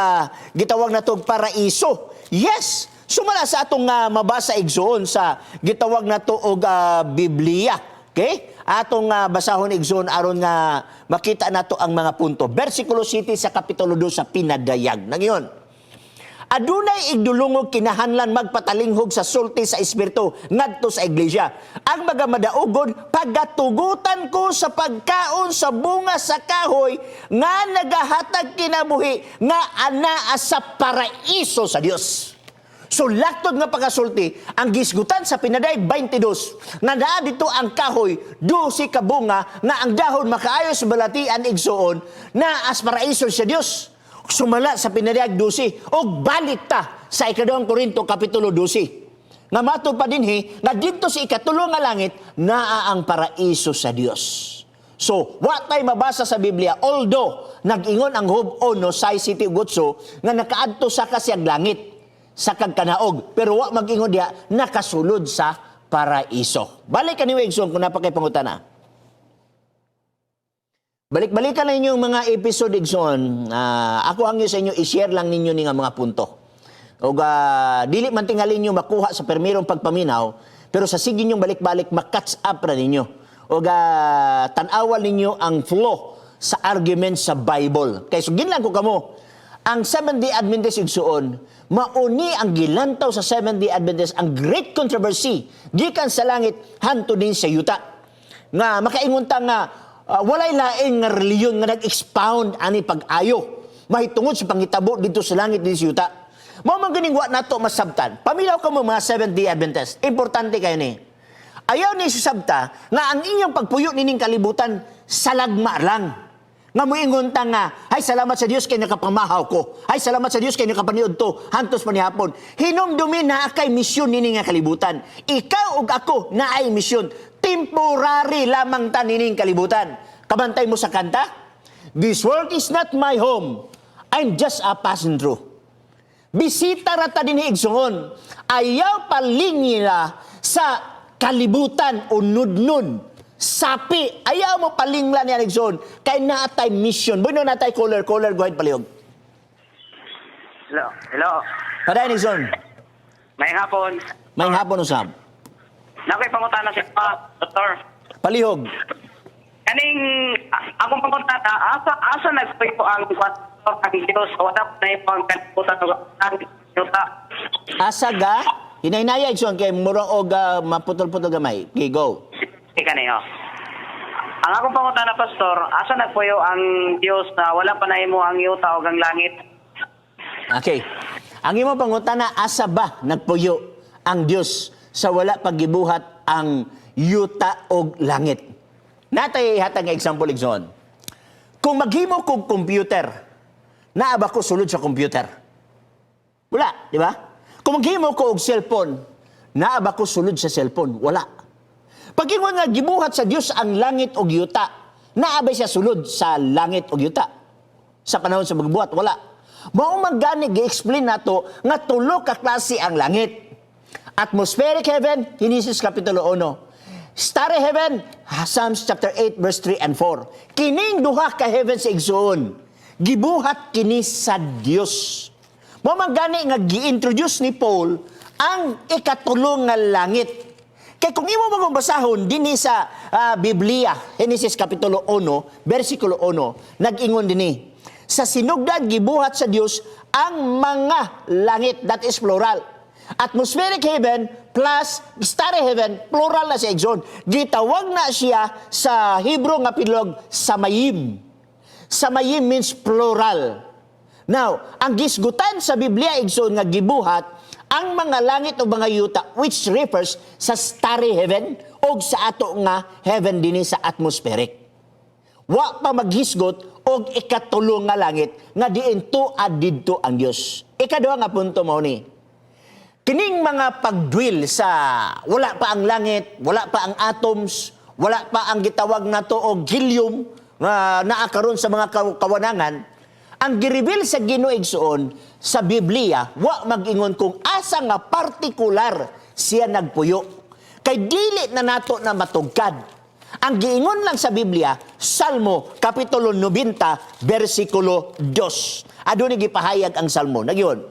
paraiso? Yes. Sumala sa atong mabasa igsoon sa gitawag nato og Biblia. Okay? Atong basahon igsoon aron nga makita nato ang mga punto. Versikulo 7 sa kapitulo 2 sa Pinadayag. Nangiyon. Adunay igdulungog kinahanglan magpatalinghog sa sulti sa espiritu ngadto sa iglesia. Ang magamadaugod pagatugutan ko sa pagkaon sa bunga sa kahoy nga nagahatag kinabuhi nga anaa sa paraiso sa Dios. So laktod nga pagasulti ang gisgutan sa Pinadayag 22 nga naa dito ang kahoy 12 ka bunga nga ang dahon makaayo sa balatian igsoon na as paraiso sa Dios. Sumala sa Pinadayag 12 og balik ta sa ika-2 Korinto kapitulo 12. Nga mato pa dinhi nga didto sa ikatulong nga langit naa ang paraiso sa Dios. So, wa tay mabasa sa Biblia although nag-ingon ang Job 1 6:7 nga nakaadto sa kasiyag langit sa kagkanaog pero wa mag-ingon diha nakasulod sa paraiso. Balik kaniwa igsoon kung napakay pangutana. Balik-balikan na inyong mga episode igsoon. Ako hangyo sa inyo, i-share lang ninyo ni nga mga punto. O dili man tingali nyo makuha sa permirong pagpaminaw, pero sa sige nyong balik-balik, makatch up na ninyo. O tanawal ninyo ang flow sa argument sa Bible. Kaya sugin lang ko kamo, ang Seventh-day Adventist igsoon, mauni ang gilantaw sa Seventh-day Adventist, ang great controversy, gikan sa langit, hanto din sa yuta. Nga, makaingon ta nga, walay laing nga reliyon nga nag-expound ani pag-ayo mahitungod sa pangitabo dito sa langit dito sa yuta. Mao man ganing wa nato masabtan. Pamilaw ka mo mga Seventh-day Adventist. Importante kayo ni. Ayaw ni susabta nga ang inyong pagpuyo nining kalibutan salagma lang. Nga moingon ta nga, ay salamat sa Dios kay nakapamahaw ko. Ay salamat sa Dios kay nakapaniud to hantos panihapon. Hinumdumi na kay misyon nining nga kalibutan. Ikaw ug ako na ay misyon. Temporary lamang ta nining kalibutan. Kabantay mo sa kanta? This world is not my home. I'm just a passing through. Bisita rata din igsoon. Ayaw paling nila sa kalibutan o nudnud. Sapi, ayaw mo palingla niya igsoon. Kay naatay mission. Bueno natay caller, go ahead palihog. Hello. Paday igsoon. May hapon. May hapon usab. Nakoy pangutana si Doktor. Palihog. Kaning akong pangutana, asa nagpuyo ang pastor ang Dios wala na ipang kalibutan ng yuta. Asa ga? Hinaynaya igsoon kay murang og maputol-putol gamay. Okay, go. Ika niyo. Ang akong pangutana, Pastor, asa nagpuyo ang Dios na wala pa na imo ang yuta o ang langit? Okay. Ang imo pangutana, asa ba nagpuyo ang Dios sa wala paggibuhat ang yuta o langit? Natay hatag nga example igsoon. Kung maghimo kog computer, naa ba ko sulod sa computer? Wala, di ba? Kung maghimo ko og cellphone, naa ba ko sulod sa cellphone? Wala. Pag-ingon nga gibuhat sa Dios ang langit o yuta, naabay siya sulod sa langit o yuta. Sa panahon sa magbuhat, wala. Mao magani gi-explain nato nga tulo ka klase ang langit. Atmospheric heaven, Genesis kapitulo 1. Starry heaven, Psalms chapter 8 verse 3 and 4. Kining duha ka heaven sa igsoon, gibuhat kini sa Dios. Mao magani nga gi-introduce ni Paul ang ikatulo nga langit. Kaya kung imo magbasahon dinhi sa Biblia, Genesis kapitulo 1, versikulo 1, nag-ingon dinhi, sa sinugdan gibuhat sa Dios ang mga langit, that is plural. Atmospheric heaven plus starry heaven, plural na siya igsoon. Gitawag na siya sa Hebrew nga pilog samayim. Samayim means plural. Now, ang gisgutan sa Biblia igsoon nga gibuhat ang mga langit o mga yuta, which refers sa starry heaven o sa ato nga heaven din sa atmospheric. Wa pa maghisgot og ikatulo nga langit nga diin to adidto ang Dios. Ikaduha nga punto mao ni. Kining mga pagdwell sa wala pa ang langit, wala pa ang atoms, wala pa ang gitawag nato og helium nga naa karon sa mga kawanangan. Ang gireveal sa Ginoo igsoon sa Biblia, wa mag-ingon kung asa nga partikular siya nagpuyo. Kay dili na nato na matugkad. Ang giingon lang sa Biblia, Salmo kapitulo 90 versikulo 2. Aduna gipahayag ang Salmo. Nagyon.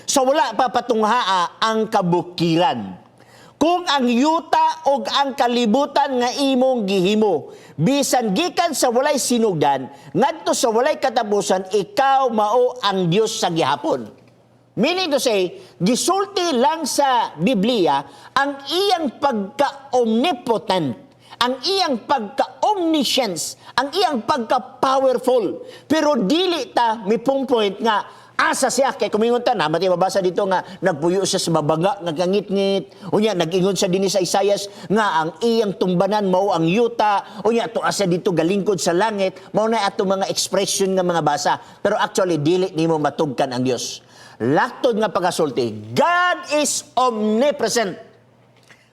So wala pa patunghaa ang kabukiran. Kung ang yuta o ang kalibutan nga imong gihimo, bisan gikan sa walay sinugdan, ngadto sa walay katapusan, ikaw mao ang Dios sa gihapon. Meaning to say, gisulti lang sa Biblia ang iyang pagka-omnipotent, ang iyang pagka-omniscience, ang iyang pagka-powerful. Pero dili ta mipong point nga asa siya kay kumingon ta na mati mabasa dito nga nagpuyo siya sa mabaga nga kangit-ngit unya nag-ingon sa dinhi sa Isaias nga ang iyang tumbanan mao ang yuta unya to asa dito galingkod sa langit mao na ato mga expression nga mga basa pero actually dili nimo matugkan ang Dios. Laktod nga pagasulti, God is omnipresent.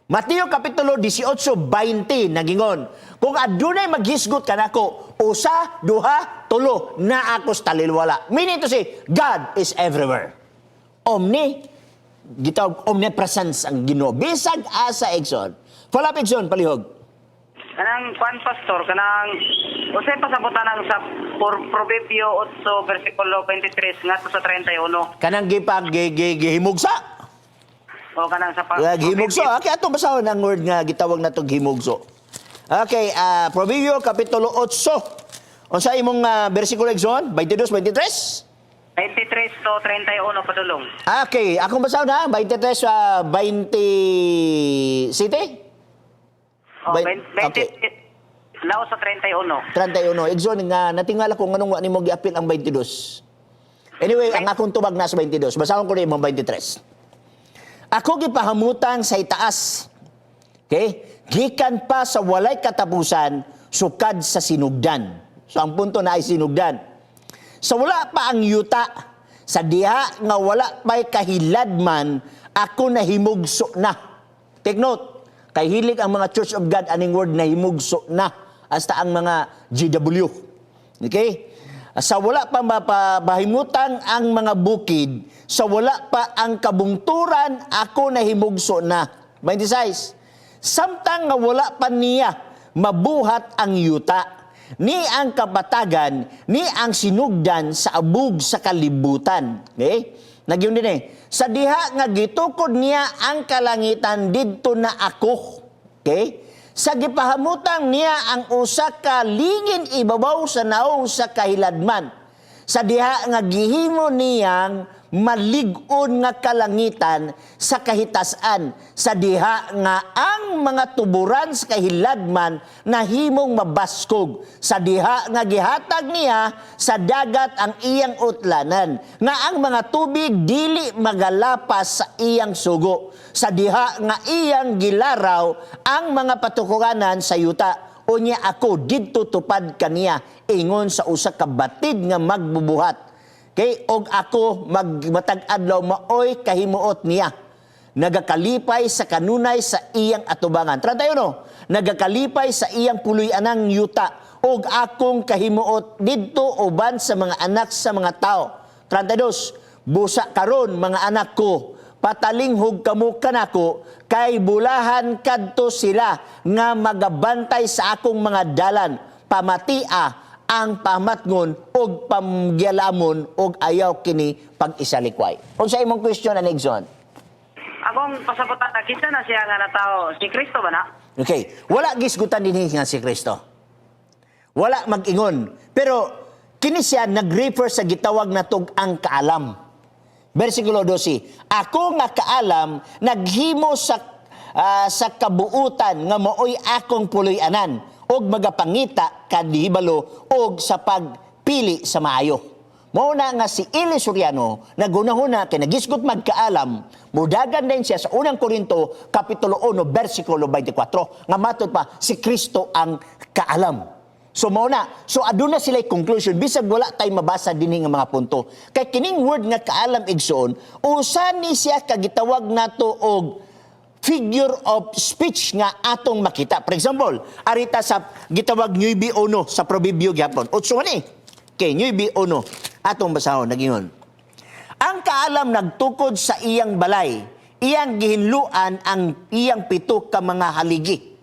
Mateo kapitulo 18:20 nagingon, kung adunay maghisgot kanako, usa, duha, tulo, na ako sa talilwala. Meaning to say, God is everywhere. Omnipresence ang Ginoo. Bisag asa igsoon. Follow-up igsoon, palihog. Kanang kwan, Pastor, kanang usay pasabutan ang sa Proverbio 8 versikulo 23 ngadto sa 31. Kanang gihimugsa. O kanang sa Himugso. Okay, ato basahon ang word nga gitawag na itong himugso. Okay, Proverbio kapitulo 8. Unsa imong bersikulo igsoon? 22, 23? 23 to 31 padulong. Okay, akong basahon ha, 23 sa 20 city? O, 20, Okay. Lao sa 31. 31. Igsoon nga natingala ko nganong wa nimo giapil ang 22. Anyway, ang akong tubag nasa 22. Basahon ko rin mga 23. Ako gipahamutan sa itaas. Okay? Gikan pa sa walay katapusan, sukad sa sinugdan. So ang punto na ay sinugdan. Sa wala pa ang yuta, sa diha nga wala pa'y kahiladman, ako nahimugso na. Take note, kay hilig ang mga Church of God, aning word nahimugso na. Hasta ang mga GW. Okay? Sa wala pa mapahimutan ang mga bukid, sa wala pa ang kabungturan, ako nahimugso na. 26. Samtang nga wala pa niya mabuhat ang yuta, ni ang kabatagan, ni ang sinugdan sa abug sa kalibutan. Okay? Nagyon din sa diha nga gitukod niya ang kalangitan didto na ako. Okay? Sa gipahamutang niya ang usa ka lingin ibabaw sa naong sa kahiladman. Sa diha nga gihimo niyang malig-on nga kalangitan sa kahitasan. Sa diha nga ang mga tuburan sa kahiladman nahimong mabaskog. Sa diha nga gihatag niya sa dagat ang iyang utlanan. Nga ang mga tubig dili magalapas sa iyang sugo. Sa diha nga iyang gilaraw ang mga patukuganan sa yuta. Unya ako didto tupad kaniya ingon sa usa ka batid nga magbubuhat. Kay og ako matag adlaw maoy kahimuot niya. Nagakalipay sa kanunay sa iyang atubangan. 31. Nagakalipay sa iyang puloy-anang yuta og akong kahimuot didto uban sa mga anak sa mga tao. 32. Busa karon mga anak ko, patalinghog kamo kanako kay bulahan kadto sila nga magabantay sa akong mga dalan. Pamatia ang pamatngon og pamgyalamon og ayaw kini pag-isalikway. Unsa imong question and exon? Akong pasabutan na kinsa na siya nga natao, si Kristo ba na? Okay, wala gisgutan dinhi nga si Kristo. Wala mag-ingon. Pero kini siya nag-refer sa gitawag natog ang kaalam. Versikulo 12. Ako nga kaalam naghimo sa kabuutan nga maoy akong puloy-anan og magapangita kadihibalo og sa pagpili sa maayo. Mao na nga si Eli Soriano nagunahuna kay nagisgot magkaalam, mudagan din siya sa unang Korinto kapitulo 1 bersikulo 24 nga matud pa si Kristo ang kaalam. So mao na, so aduna sila conclusion bisag wala tay mabasa dinhi nga mga punto. Kay kining word nga kaalam igsoon, usa ni siya kagitawag nato og figure of speech nga atong makita. For example, arita sa gitawag Nuevi Ono sa Proverbio gyapon. 8 ni. Okay, Nuevi Ono. Atong basahon nagingon. Ang kaalam nagtukod sa iyang balay, iyang gihinluan ang iyang pito ka mga haligi.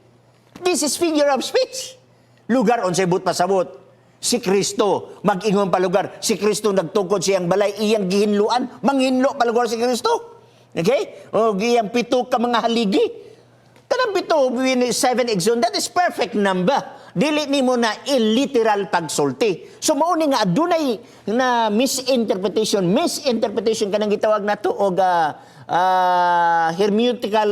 This is figure of speech. Lugar unsay but pasabot. Si Kristo mag-ingon pa lugar. Si Kristo nagtukod sa iyang balay, iyang gihinluan, manghinlo pa lugar si Kristo. Okay? O iyang pito ka mga haligi. Kanang pito, 7 exon, that is perfect number. Dili ni mo na illiteral pagsulti. So mauni nga adunay na misinterpretation kanang gitawag nato og hermeneutical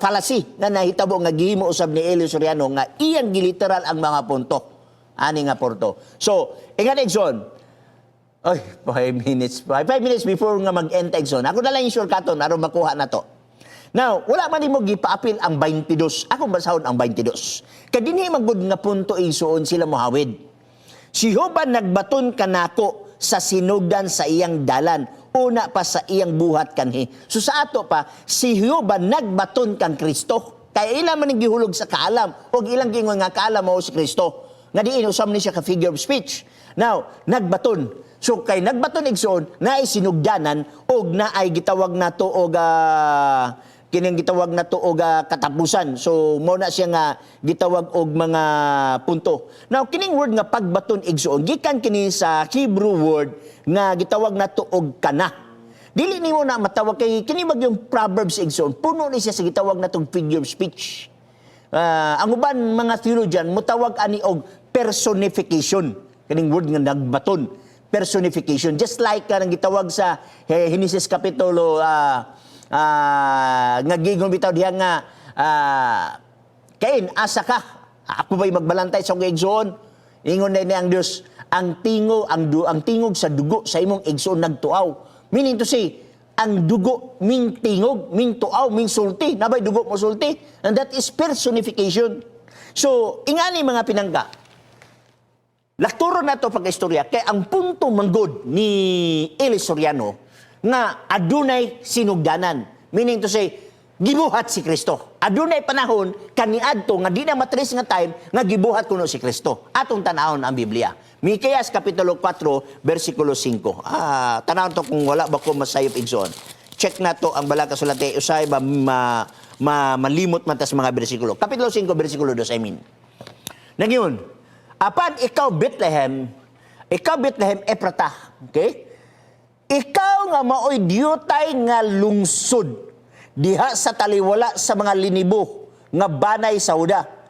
fallacy na nahitabo nga gihimo usab ni Eli Soriano nga iyang giliteral ang mga punto. Ani nga porto. So, ingat exon. Ay, 5 minutes. 5 minutes before nga mag-end exon. Ako na lang yung shortcut aron makuha na to. Now, wala man mo gipaapil ang 22. Ako basahon ang 22. Kadinhi magud nga punto isuon sila mohawid. Si Jehovah nagbaton kanako sa sinugdan sa iyang dalan, una pa sa iyang buhat kanhi. So sa ato pa, si Jehovah nagbaton kang Kristo. Kaya ilang man gihulog sa kaalam o ilang gingon nga kaalam mo si Kristo. Nga diin usam ni siya ka figure of speech. Now, nagbaton. So kay nagbaton igsoon na ay sinugdanan og na ay gitawag nato og kining gitawag nato og katapusan. So mo na siya nga gitawag og mga punto. Now kining word nga pagbaton igsoon gikan kini sa Hebrew word nga gitawag nato og kana. Dili nimo na matawag kay kini yung Proverbs igsoon puno ni siya sa gitawag natong figure of speech. Ang uban mga theologian mutawag ani og personification. Kining word nga nagbaton, personification, just like nang gitawag sa Genesis kapitulo nga gigon bitaw diha nga Cain, asa ka? Ako ba'y magbalantay sa igsoon? Ingon na ang Diyos, ang tingog sa dugo sa imong igsoon nagtuaw. Meaning to say, ang dugo ming tingog, ming tuaw, ming sulti. Nabay dugo mo sulti. And that is personification. So, ingani mga pinangga, lakturo na ito pagka-istorya, kaya ang punto manggod ni Eli Soriano nga adunay sinugdanan. Meaning to say, gibuhat si Kristo. Adunay panahon, kaniadto nga di na matris nga time, nga gibuhat kuno si Kristo. Atong tanahon ang Biblia. Mikeyas Kapitulo 4, versikulo 5. Tanahon to kung wala ba ko masayop igsoon. Check na to ang balang kasulati. Usay ba malimot man tas mga bersikulo. Kapitulo 5, versikulo 2, I mean. Nagyon, apan ikaw Bethlehem Epratah. Okay? Ikaw nga maoy diyutay nga lungsod diha sa taliwala sa mga linibo nga banay sa Huda.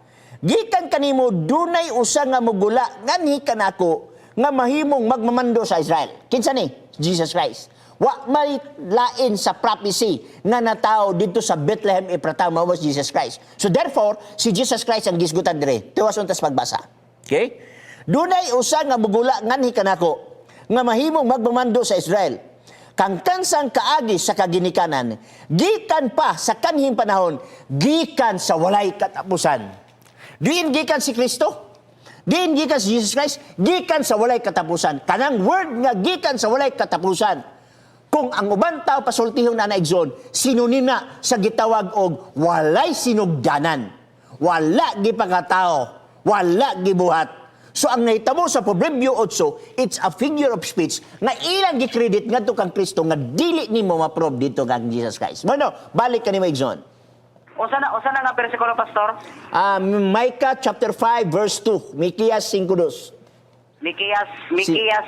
Gikan kanimo dunay usa nga mugula ngani kanako nga mahimong magmamando sa Israel. Kinsa ni? Jesus Christ. Wa may lain sa prophecy nga natao dito sa Bethlehem Epratah mao was Jesus Christ. So therefore, si Jesus Christ ang gisgutan dire. Tiwas untas pagbasa. Okay? Dunay usa nga mugula ngani kanako nga mahimong magmamando sa Israel. Kang kansang kaagi sa kaginikanan, gikan pa sa kanhing panahon, gikan sa walay katapusan. Diin gikan si Kristo, diin gikan si Jesus Christ, gikan sa walay katapusan. Kanang word nga gikan sa walay katapusan. Kung ang uban tao pasultihon na naigsoon, sinunin na sa gitawag og walay sinugdanan. Wala gipakatao, wala gibuhat. So ang nahitabo sa Proverbio 8, it's a figure of speech nga ilang gi-credit ngadto kang Kristo nga dili nimo ma-prove dito kang Jesus Christ. Bueno, balik kanimo igsoon. Usa na nga bersikulo, Pastor? Micah chapter 5 verse 2, Mikeyas 5:2. Mikeyas 5:2.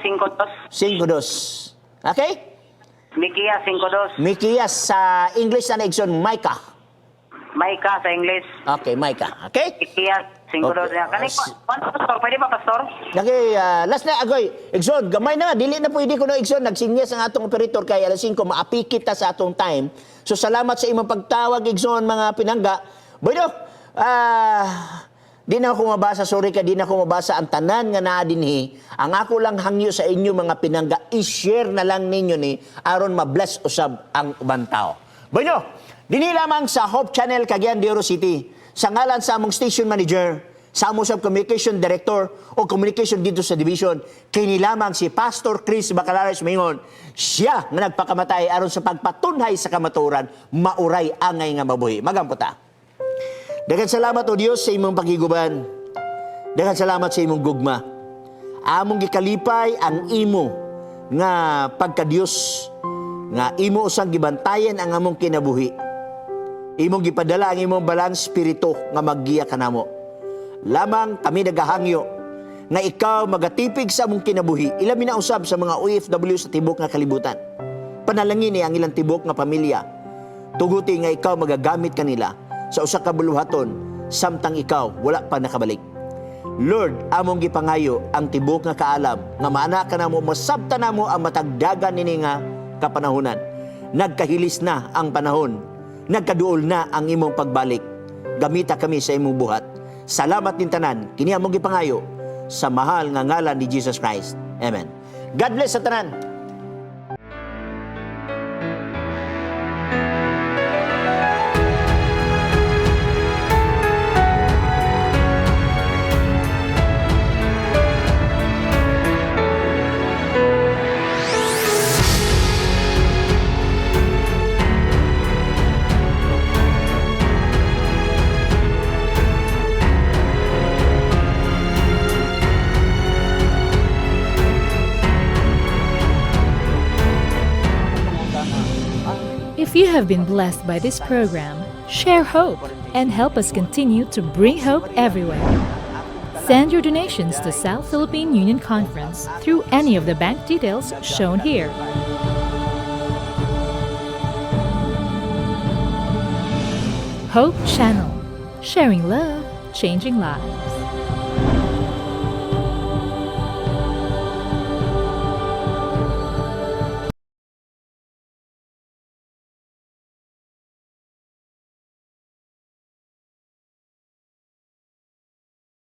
5:2. Okay? Mikeyas 5:2. Mikeyas sa English na igsoon Micah. Micah sa English. Okay, Micah. Okay? Mikeyas 5:2. Okay. Pastor, pwede ba, Pastor? Okay, last na agoy. Igsoon, gamay na nga. Dili na pwede ko na igsoon. Nagsinyas ang atong operator kay alas 5. Maapikit ta sa atong time. So, salamat sa imong pagtawag, igsoon, mga pinangga. Bueno, di na ako mabasa. Sorry ka, di na ako mabasa ang tanan nga naa dinhi. Ang ako lang hangyo sa inyo, mga pinangga, i-share na lang ninyo ni aron ma-bless usab ang ubang tao. Bueno, dini lamang sa Hope Channel, Cagayan de Oro City. Sa ngalan sa among station manager, sa among communication director o communication dito sa division, kini lamang si Pastor Chris Bacalares Mingon. Siya nga nagpakamatay aron sa pagpatunhay sa kamatuoran, mauray angay nga mabuhi. Magamputa. Daghang salamat o Dios sa imong pakiguban. Daghang salamat sa imong gugma. Among gikalipay ang imo nga pagka-Dios, nga imo usang gibantayan ang among kinabuhi. Imong gipadala ang imong balang spirito nga maggiya kanamo. Lamang kami nagahangyo nga ikaw magatipig sa among kinabuhi, ilami na usab sa mga OFW sa tibok nga kalibutan. Panalangin ni ang ilang tibok nga pamilya. Tuguti nga ikaw magagamit kanila sa usa ka buluhaton samtang ikaw wala pa nakabalik. Lord, among gipangayo ang tibok nga kaalam nga maana kanamo masabtan namo ang matagdagan nini nga kapanahunan. Nagkahilis na ang panahon. Nagkaduol na ang imong pagbalik. Gamita kami sa imong buhat. Salamat din tanan. Kini among gipangayo sa mahal nga ngalan ni Jesus Christ. Amen. God bless sa tanan. If you have been blessed by this program, share hope and help us continue to bring hope everywhere. Send your donations to South Philippine Union Conference through any of the bank details shown here. Hope Channel, sharing love, changing lives.